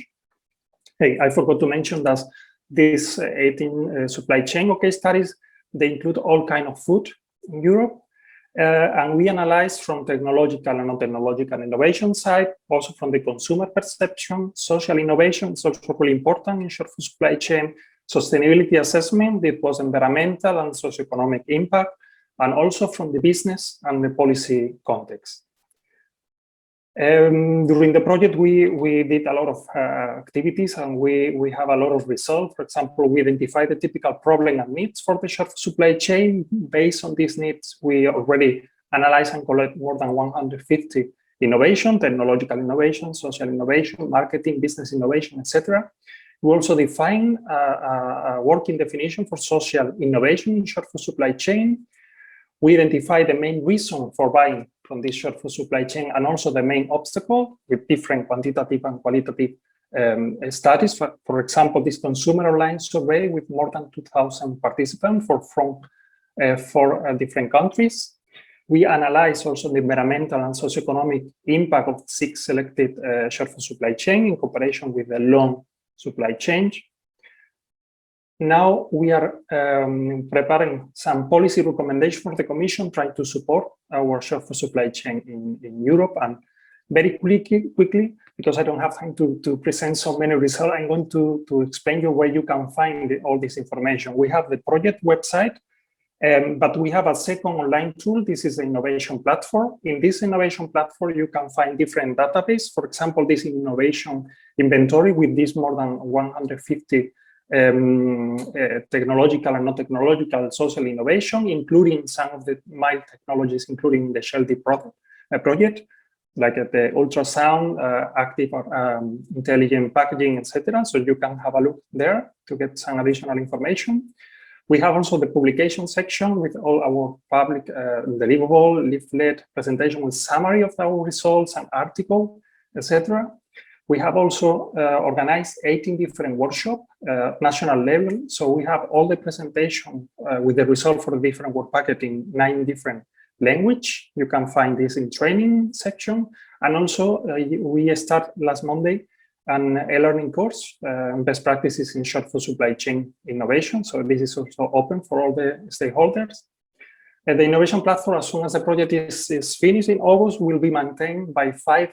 Hey, I forgot to mention that these 18 supply chain case studies, they include all kinds of food in Europe. And we analyze from technological and non-technological innovation side, also from the consumer perception, social innovation is also really important in short food supply chain, sustainability assessment, it was environmental and socioeconomic impact, and also from the business and the policy context. During the project, we did a lot of activities, and we have a lot of results. For example, we identified the typical problem and needs for the short supply chain. Based on these needs, we already analyze and collect more than 150 innovation, technological innovation, social innovation, marketing, business innovation, etc. We also define a working definition for social innovation in short food supply chain. We identify the main reason for buying from this short food supply chain, and also the main obstacle with different quantitative and qualitative studies. For example, this consumer online survey with more than 2,000 participants from 4 different countries. We analyze also the environmental and socioeconomic impact of 6 selected short food supply chain in comparison with the long supply chain. Now we are preparing some policy recommendations for the Commission, trying to support our short food supply chain in Europe. And very quickly, because I don't have time to present so many results, I'm going to explain you where you can find all this information. We have the project website, but we have a second online tool. This is the innovation platform. In this innovation platform, you can find different databases. For example, this innovation inventory with this more than 150 technological and non-technological social innovation, including some of the mild technologies, including the Shealthy project, like the ultrasound, active intelligent packaging, etc. So you can have a look there to get some additional information. We have also the publication section with all our public deliverable, leaflet, presentation with summary of our results and article, etc. We have also organized 18 different workshops, national level. So we have all the presentation with the result for the different work packet in 9 different languages. You can find this in training section. And also we start last Monday an e-learning course, best practices in short food supply chain innovation. So this is also open for all the stakeholders. The innovation platform, as soon as the project is finished in August, will be maintained by 5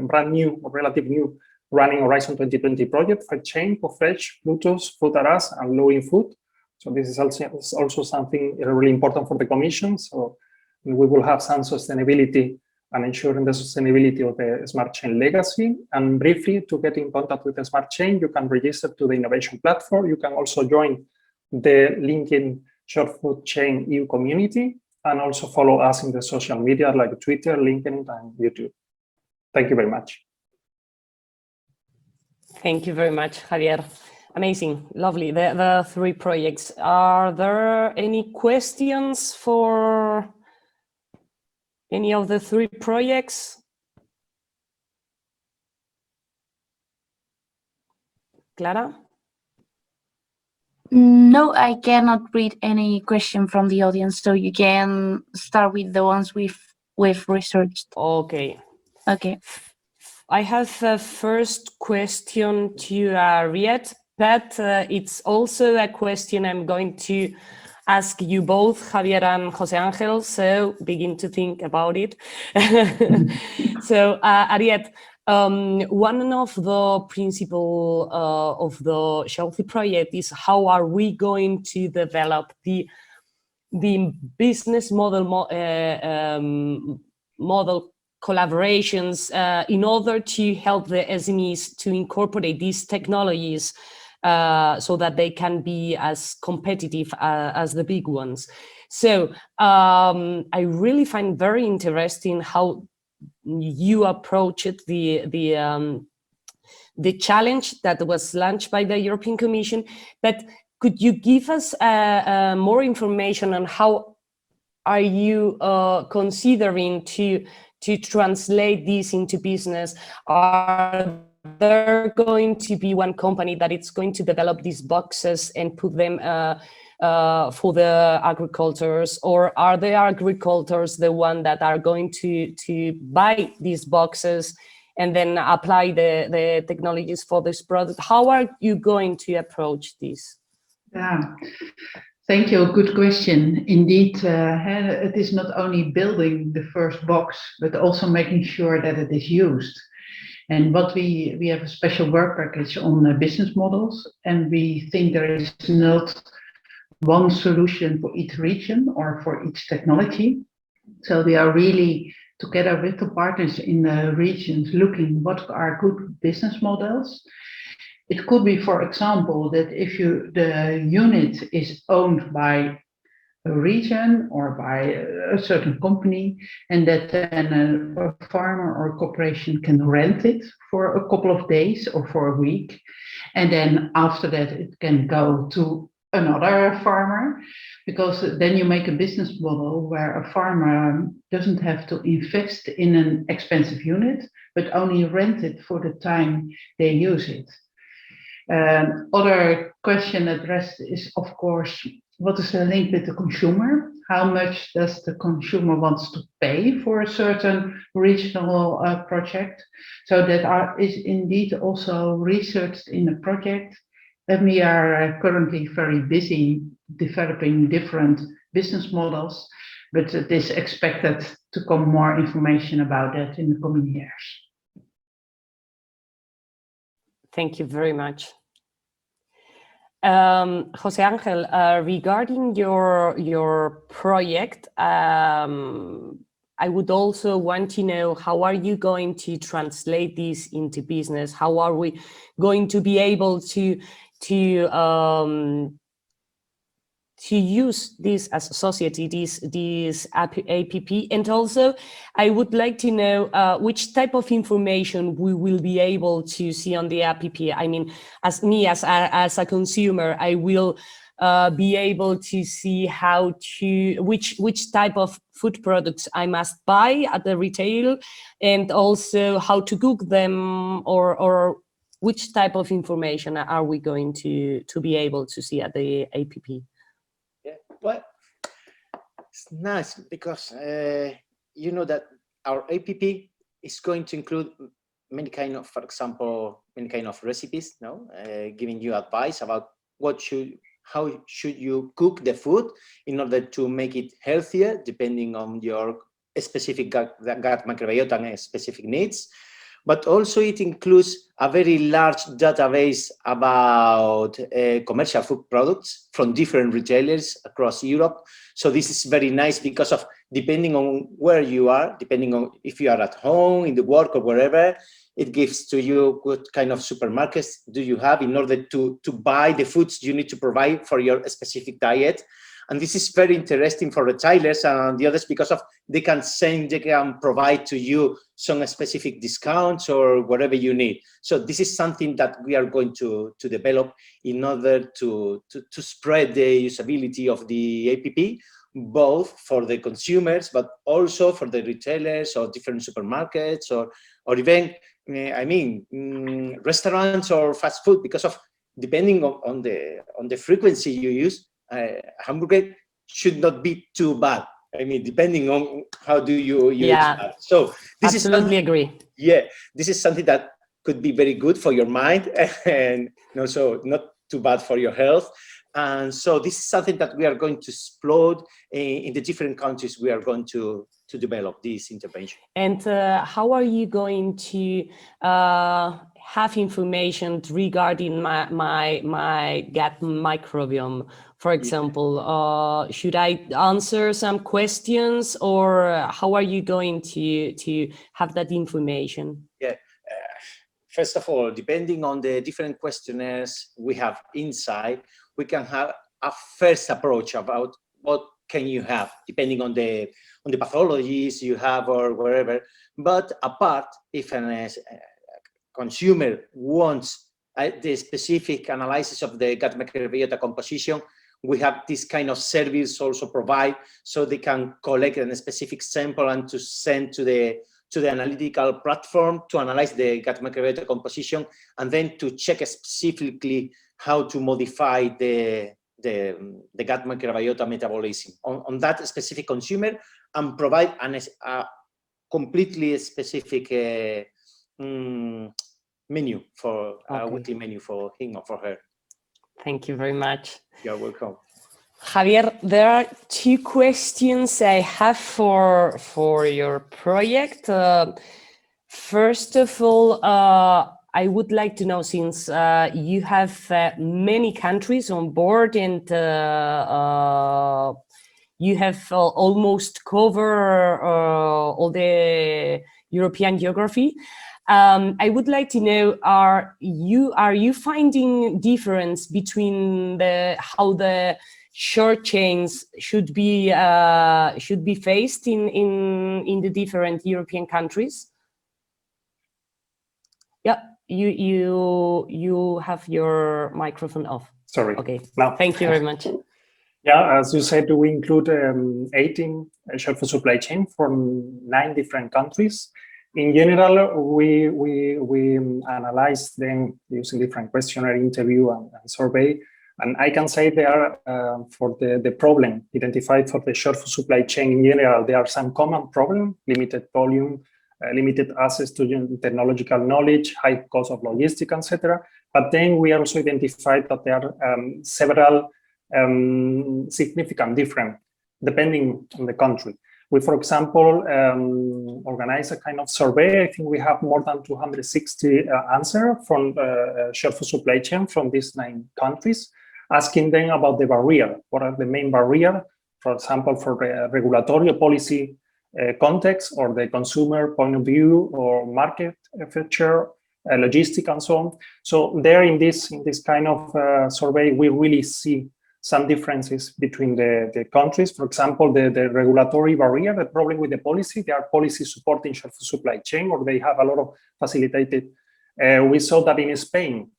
brand new or relative new running Horizon 2020 projects: FedChain, Fresh, Bluetooth, Food Aras, and Low in Food. So this is also something really important for the Commission. So we will have some sustainability and ensuring the sustainability of the SMARTCHAIN legacy. And briefly, to get in contact with the SMARTCHAIN, you can register to the innovation platform. You can also join the LinkedIn Short Food Chain EU community, and also follow us in the social media like Twitter, LinkedIn, and YouTube. Thank you very much. Thank you very much, Javier. Amazing, lovely. The 3 projects. Are there any questions for any of the 3 projects? Clara? No, I cannot read any question from the audience, so you can start with the ones we've researched. Okay. Okay. I have a first question to Riet, but it's also a question I'm going to ask you both, Javier and Jose Angel, so begin to think about it. So, Ariet, one of the principles of the Shealthy project is how are we going to develop the business model collaborations in order to help the SMEs to incorporate these technologies so that they can be as competitive as the big ones. So I really find very interesting how you approach it, the the challenge that was launched by the European Commission. But could you give us more information on how are you considering to translate this into business? Are there going to be one company that it's going to develop these boxes and put them for the agricultors, or are the agricultors the one that are going to buy these boxes and then apply the technologies for this product? How are you going to approach this? Yeah, thank you. Good question. Indeed, it is not only building the first box, but also making sure that it is used. And what we have a special work package on business models, and we think there is not one solution for each region or for each technology. So we are really together with the partners in the regions looking what are good business models. It could be, for example, that if the unit is owned by a region or by a certain company, and that then a farmer or a corporation can rent it for a couple of days or for a week, and then after that it can go to another farmer, because then you make a business model where a farmer doesn't have to invest in an expensive unit, but only rent it for the time they use it. Other question addressed is, of course, what is the link with the consumer? How much does the consumer wants to pay for a certain regional project? So that is indeed also researched in the project. And we are currently very busy developing different business models, but it is expected to come more information about that in the coming years. Thank you very much. Jose Angel, regarding your project, I would also want to know, how are you going to translate this into business? How are we going to be able to use this as a society, this app? And also, I would like to know which type of information we will be able to see on the app. I mean, as a consumer, I will be able to see which type of food products I must buy at the retail, and also how to cook them, or which type of information are we going to be able to see at the app? Yeah, well, it's nice because you know that our app is going to include many kind of, for example, many kind of recipes, no, giving you advice about how should you cook the food in order to make it healthier, depending on your specific gut microbiota and specific needs. But also it includes a very large database about commercial food products from different retailers across Europe. So this is very nice because of, depending on where you are, depending on if you are at home, in the work, or wherever, it gives to you what kind of supermarkets do you have in order to buy the foods you need to provide for your specific diet. And this is very interesting for retailers and the others because of they can provide to you some specific discounts or whatever you need. So this is something that we are going to develop in order to spread the usability of the app, both for the consumers, but also for the retailers or different supermarkets or even, restaurants or fast food, because of depending on the frequency you use. Hamburger should not be too bad. I mean, depending on how do you use that. So this absolutely agree. Yeah, this is something that could be very good for your mind and also not too bad for your health. And so this is something that we are going to explode in the different countries. We are going to develop this intervention. And how are you going to have information regarding my gut microbiome? For example, should I answer some questions, or how are you going to have that information? Yeah. First of all, depending on the different questionnaires we have inside, we can have a first approach about what can you have, depending on the pathologies you have or wherever. But apart, if consumer wants the specific analysis of the gut microbiota composition, we have this kind of service also provide, so they can collect a specific sample and to send to the analytical platform to analyze the gut microbiota composition, and then to check specifically how to modify the gut microbiota metabolism on that specific consumer, and provide a completely specific menu for a weekly menu for him or for her. Thank you very much. You're welcome. Javier, there are two questions I have for your project. First of all, I would like to know, since you have many countries on board and you have almost covered all the European geography, I would like to know, are you finding difference between how the short chains should be faced in the different European countries? Yeah, you have your microphone off. Sorry. Okay. Now. Thank you very much. Yeah, as you said, we include 18 short food supply chain from 9 different countries. In general, we analyze them using different questionnaire, interview, and survey. And I can say there are, for the problem identified for the short food supply chain in general, there are some common problems: limited volume, limited access to technological knowledge, high cost of logistics, etc. But then we also identified that there are several significant difference depending on the country. We, for example, organize a kind of survey. I think we have more than 260 answers from short food supply chain from these 9 countries, asking them about the barrier. What are the main barriers, for example, for the regulatory policy context, or the consumer point of view, or market feature, logistic, and so on. So there, in this kind of survey, we really see some differences between the countries. For example, the regulatory barrier, the problem with the policy, there are policies supporting short food supply chain, or they have a lot of facilitated. We saw that in Spain,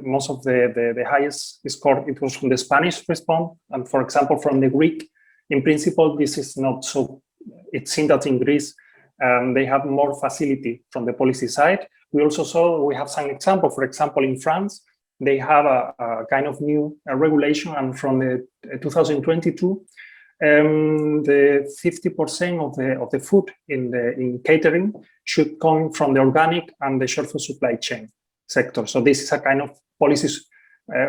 most of the highest score, it was from the Spanish response, and for example, from the Greek. In principle, this is not so. It seems that in Greece, they have more facility from the policy side. We also saw, we have some example, for example, in France, they have a kind of new regulation, and from the 2022, the 50% of the food in catering should come from the organic and the short food supply chain sector. So this is a kind of policy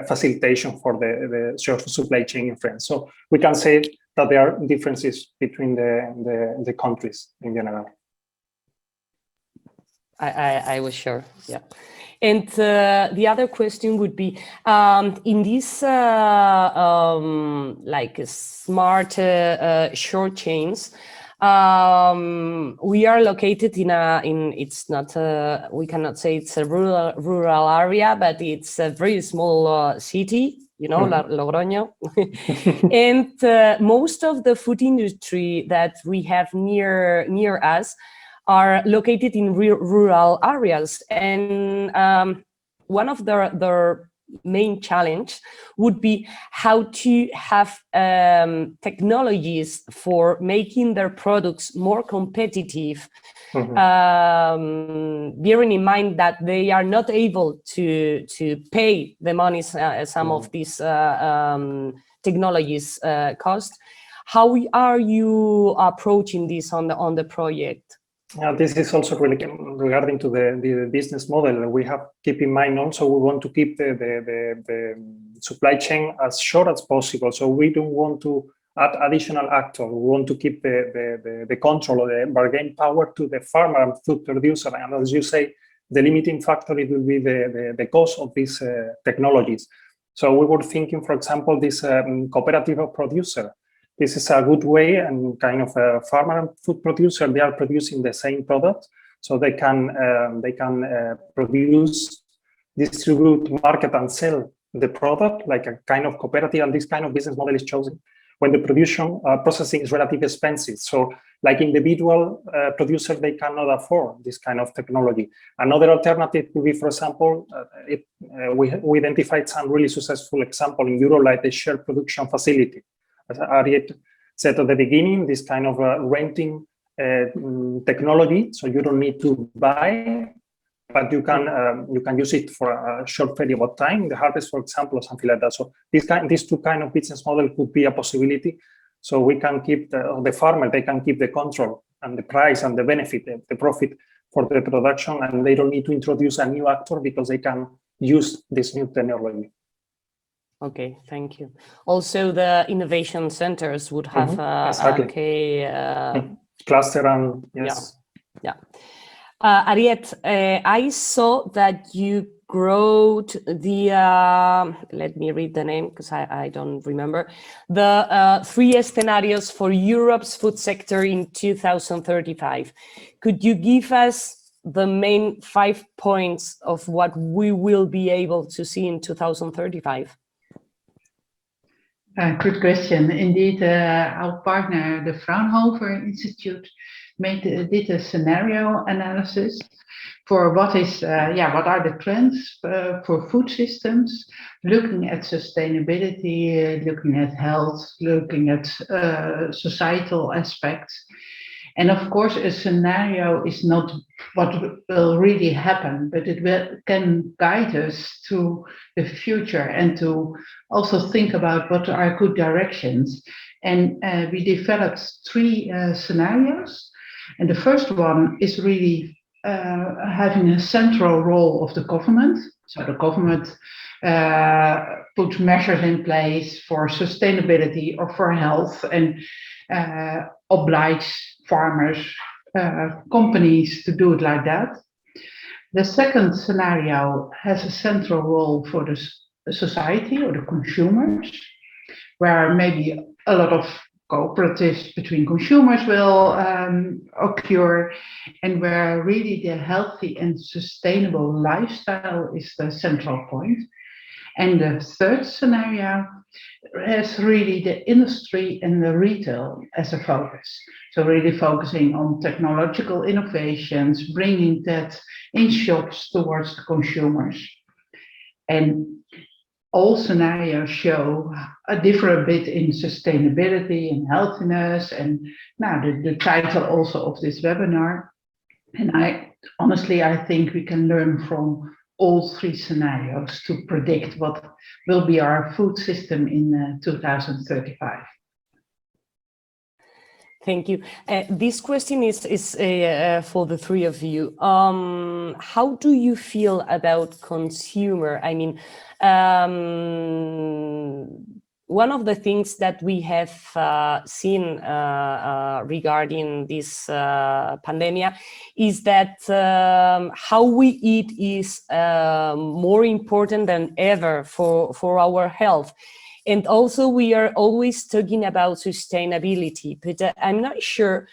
facilitation for the short food supply chain in France. So we can say that there are differences between the countries in general. I was sure, yeah. And the other question would be, in this like smart short chains, we are located in it's not we cannot say it's a rural area, but it's a very small city, you know, Logroño. And most of the food industry that we have near us are located in rural areas, and one of their main challenge would be how to have technologies for making their products more competitive, bearing in mind that they are not able to pay the money some of these technologies cost. How are you approaching this on the project? This is also really regarding to the business model. We have keep in mind also we want to keep the supply chain as short as possible. So we don't want to add additional actors. We want to keep the control or the bargain power to the farmer and food producer. And as you say, the limiting factor, it will be the cost of these technologies. So we were thinking, for example, this cooperative of producer. This is a good way, and kind of a farmer and food producer, they are producing the same product, so they can produce, distribute, market, and sell the product like a kind of cooperative, and this kind of business model is chosen. when the processing is relatively expensive. So like individual producers, they cannot afford this kind of technology. Another alternative could be, for example, we identified some really successful example in Europe, like the shared production facility. As Ariette said at the beginning, this kind of renting technology, so you don't need to buy, but you can use it for a short period of time in the harvest, for example, or something like that. So these two kind of business model could be a possibility. So we can keep the farmer, they can keep the control and the price and the benefit, the profit for the production, and they don't need to introduce a new actor because they can use this new technology. Okay, thank you. Also, the innovation centers would have exactly. Cluster and yes. Yeah. Ariette, I saw that you wrote the, let me read the name because I don't remember, the 3 scenarios for Europe's food sector in 2035. Could you give us the main 5 points of what we will be able to see in 2035? Good question. Indeed, our partner, the Fraunhofer Institute, did a scenario analysis for what are the trends for food systems, looking at sustainability, looking at health, looking at societal aspects. And of course, a scenario is not what will really happen, but it can guide us to the future and to also think about what are good directions. And we developed 3 scenarios. And the first one is really having a central role of the government. So the government puts measures in place for sustainability or for health and oblige farmers, companies to do it like that. The second scenario has a central role for the society or the consumers, where maybe a lot of cooperatives between consumers will occur, and where really the healthy and sustainable lifestyle is the central point. And the third scenario has really the industry and the retail as a focus. So really focusing on technological innovations, bringing that in shops towards the consumers. And all scenarios show a different bit in sustainability and healthiness, and now the title also of this webinar. And I think we can learn from all 3 scenarios to predict what will be our food system in 2035. Thank you. This question is for the 3 of you. How do you feel about consumer? I mean, one of the things that we have seen regarding this pandemic is that how we eat is more important than ever for our health. And also we are always talking about sustainability, but I'm not sure,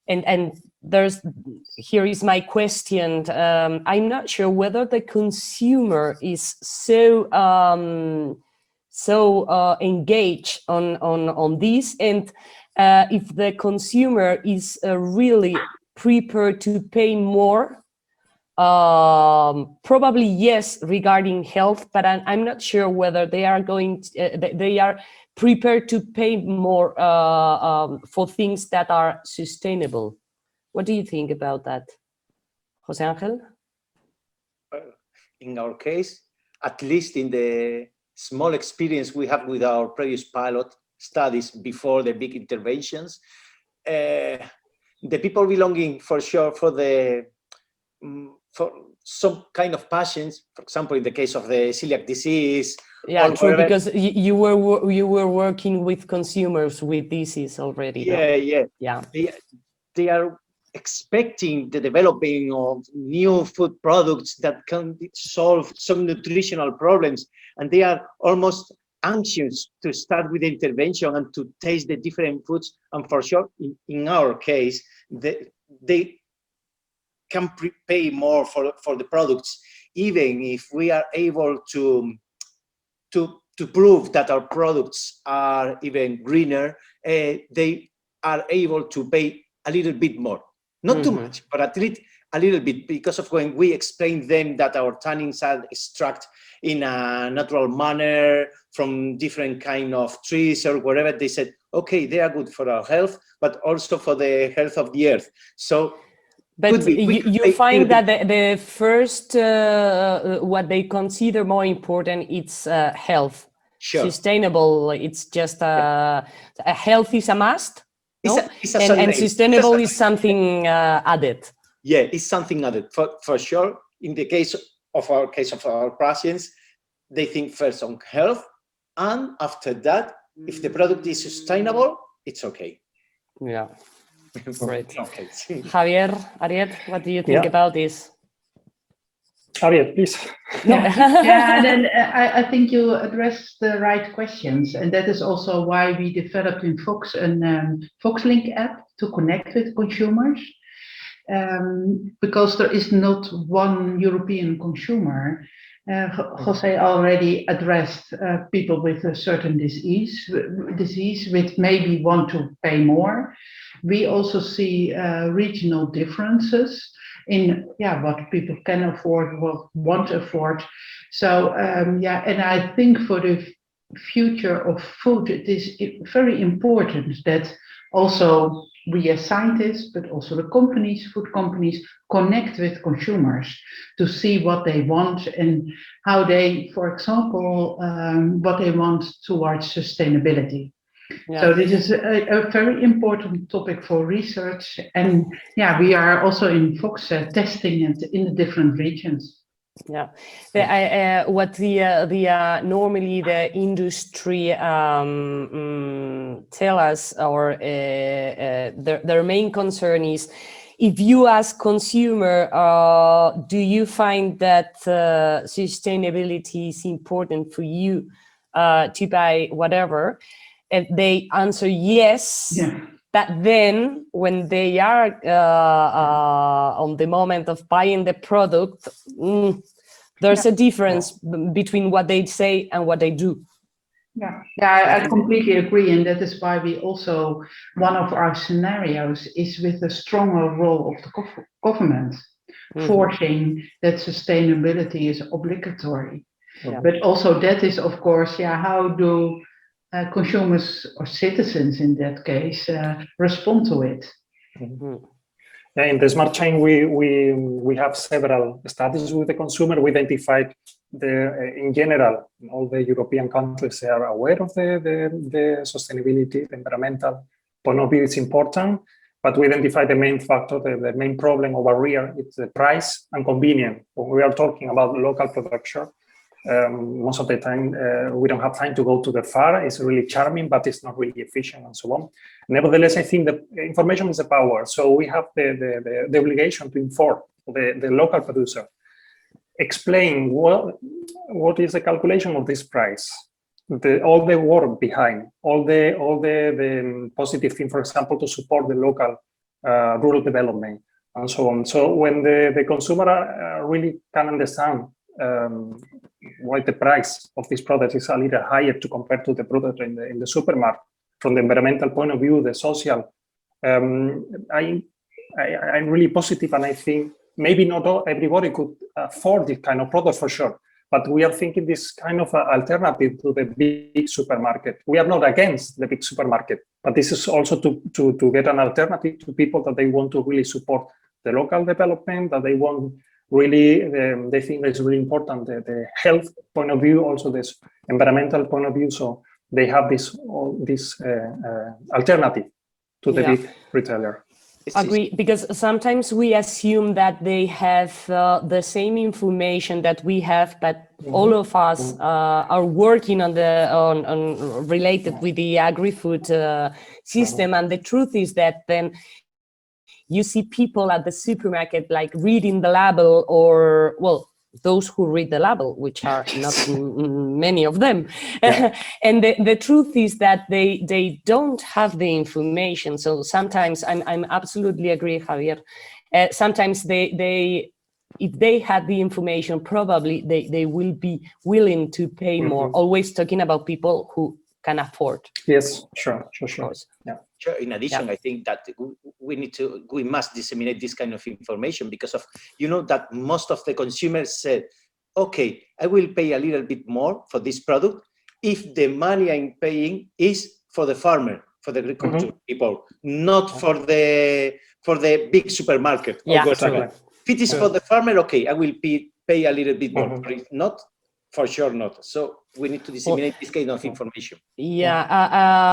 and here is my question, I'm not sure whether the consumer is so engaged on this, and if the consumer is really prepared to pay more. Probably yes, regarding health, but I'm not sure whether they are they are prepared to pay more for things that are sustainable. What do you think about that, José Ángel? In our case, at least in the small experience we have with our previous pilot studies before the big interventions, the people belonging for sure for some kind of patients, for example, in the case of the celiac disease. Yeah, true, because you were working with consumers with disease already. Yeah. They are expecting the developing of new food products that can solve some nutritional problems, and they are almost anxious to start with the intervention and to taste the different foods. And for sure, in our case, they can pay more for the products, even if we are able to to prove that our products are even greener, they are able to pay a little bit more. Not too much, but at least a little bit, because of when we explain them that our tannins are extracted in a natural manner from different kind of trees or whatever, they said, okay, they are good for our health, but also for the health of the earth. So, but you find that the first, what they consider more important, it's health. Sure. Sustainable, it's just a health is a must, no? And sustainable is something added. Yeah, it's something added for sure. In the case of our patients, they think first on health, and after that, if the product is sustainable, it's okay. Yeah, great. Okay. Javier, Ariet, what do you think about this? Ariet, please. Yeah, then I think you addressed the right questions, and that is also why we developed in Fox FoxLink app to connect with consumers. Because there is not one European consumer. Jose already addressed people with a certain disease which maybe want to pay more. We also see regional differences in what people can afford, what want to afford. So and I think for the future of food, it is very important that also we as scientists, but also the companies, food companies, connect with consumers to see what they want and how they, for example, what they want towards sustainability. Yeah. So this is a very important topic for research, and we are also in Fox testing it in the different regions. Yeah, what normally the industry tell us, or their main concern is, if you ask consumer, do you find that sustainability is important for you to buy whatever, and they answer yes. Yeah. That then, when they are on the moment of buying the product, there's a difference between what they say and what they do. Yeah, I completely agree, and that is why we also, one of our scenarios is with a stronger role of the government, forcing that sustainability is obligatory. Yeah. But also that is, of course, how do consumers or citizens in that case respond to it? In the Smart Chain, we have several studies with the consumer. We identified in general, all the European countries are aware of the sustainability, the environmental point of view is important, but we identified the main factor, the main problem or barrier, it's the price and convenience. When we are talking about local production, most of the time we don't have time to go to the far. It's really charming, but it's not really efficient and so on. Nevertheless, I think the information is a power. So we have the obligation to inform the local producer, explain what is the calculation of this price, all the work behind, all the positive thing, for example, to support the local rural development and so on. So when the consumer really can understand why the price of this product is a little higher to compare to the product in the supermarket, from the environmental point of view, the social, I'm really positive, and I think maybe not everybody could afford this kind of product for sure, but we are thinking this kind of alternative to the big supermarket. We are not against the big supermarket, but this is also to get an alternative to people that they want to really support the local development, that they want really, they think it's really important, the health point of view, also this environmental point of view. So they have this alternative to the big retailer. Agree, because sometimes we assume that they have the same information that we have, but all of us are working on related with the agri-food system, and the truth is that then you see people at the supermarket like reading the label, or those who read the label, which are not many of them. Yeah. And the truth is that they don't have the information. So sometimes I'm absolutely agree, Javier. Sometimes they if they had the information, probably they will be willing to pay more. Always talking about people who can afford. Yes, sure. Yeah. Sure. In addition, I think that we must disseminate this kind of information because of, that most of the consumers said, okay, I will pay a little bit more for this product if the money I'm paying is for the farmer, for the agriculture people, not for the big supermarket. Yeah, exactly. If it is for the farmer, okay, I will pay a little bit more. But if not, for sure not. So we need to disseminate this kind of information. Yeah,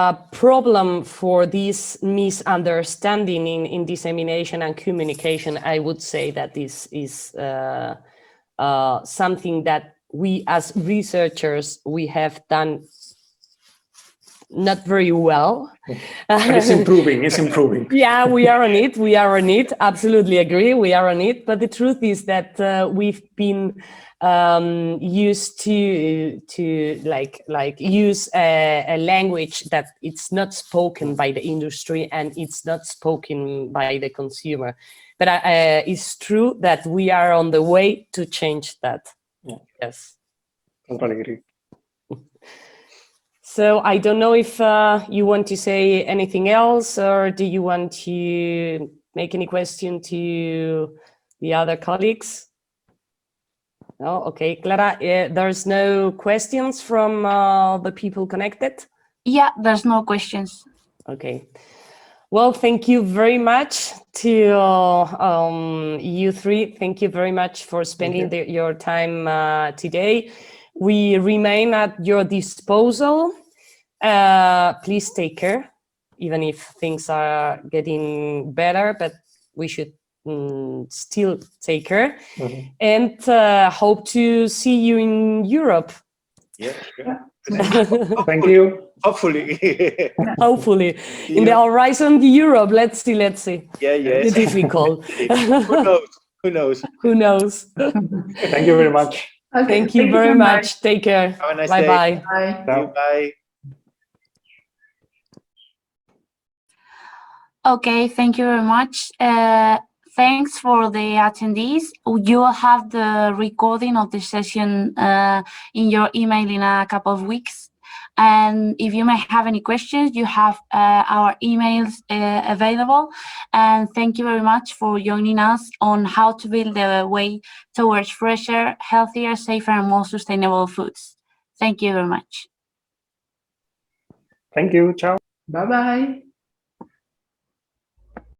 a problem for this misunderstanding in dissemination and communication, I would say that this is something that we as researchers, we have done not very well. But it's improving. Yeah, we are on it. Absolutely agree. We are on it. But the truth is that we've been used to use a language that it's not spoken by the industry and it's not spoken by the consumer. But it's true that we are on the way to change that. Yeah. Yes. Totally agree. So I don't know if you want to say anything else, or do you want to make any question to the other colleagues? No? Okay, Clara, there's no questions from the people connected? Yeah, there's no questions. Okay. Well, thank you very much to you three. Thank you very much for spending your time today. We remain at your disposal. Please take care, even if things are getting better, but we should still take care. And hope to see you in Europe. Yeah. Thank you. Hopefully. Hopefully. In the horizon, Europe. Let's see. Yeah. It's difficult. Who knows? Thank you very much. Okay, Thank you very much. Take care. Have a nice Bye-bye. day. Bye. Bye. Okay, thank you very much. Thanks for the attendees. You will have the recording of the session in your email in a couple of weeks. And if you may have any questions, you have our emails available. And thank you very much for joining us on how to build the way towards fresher, healthier, safer, and more sustainable foods. Thank you very much. Thank you. Ciao. Bye-bye.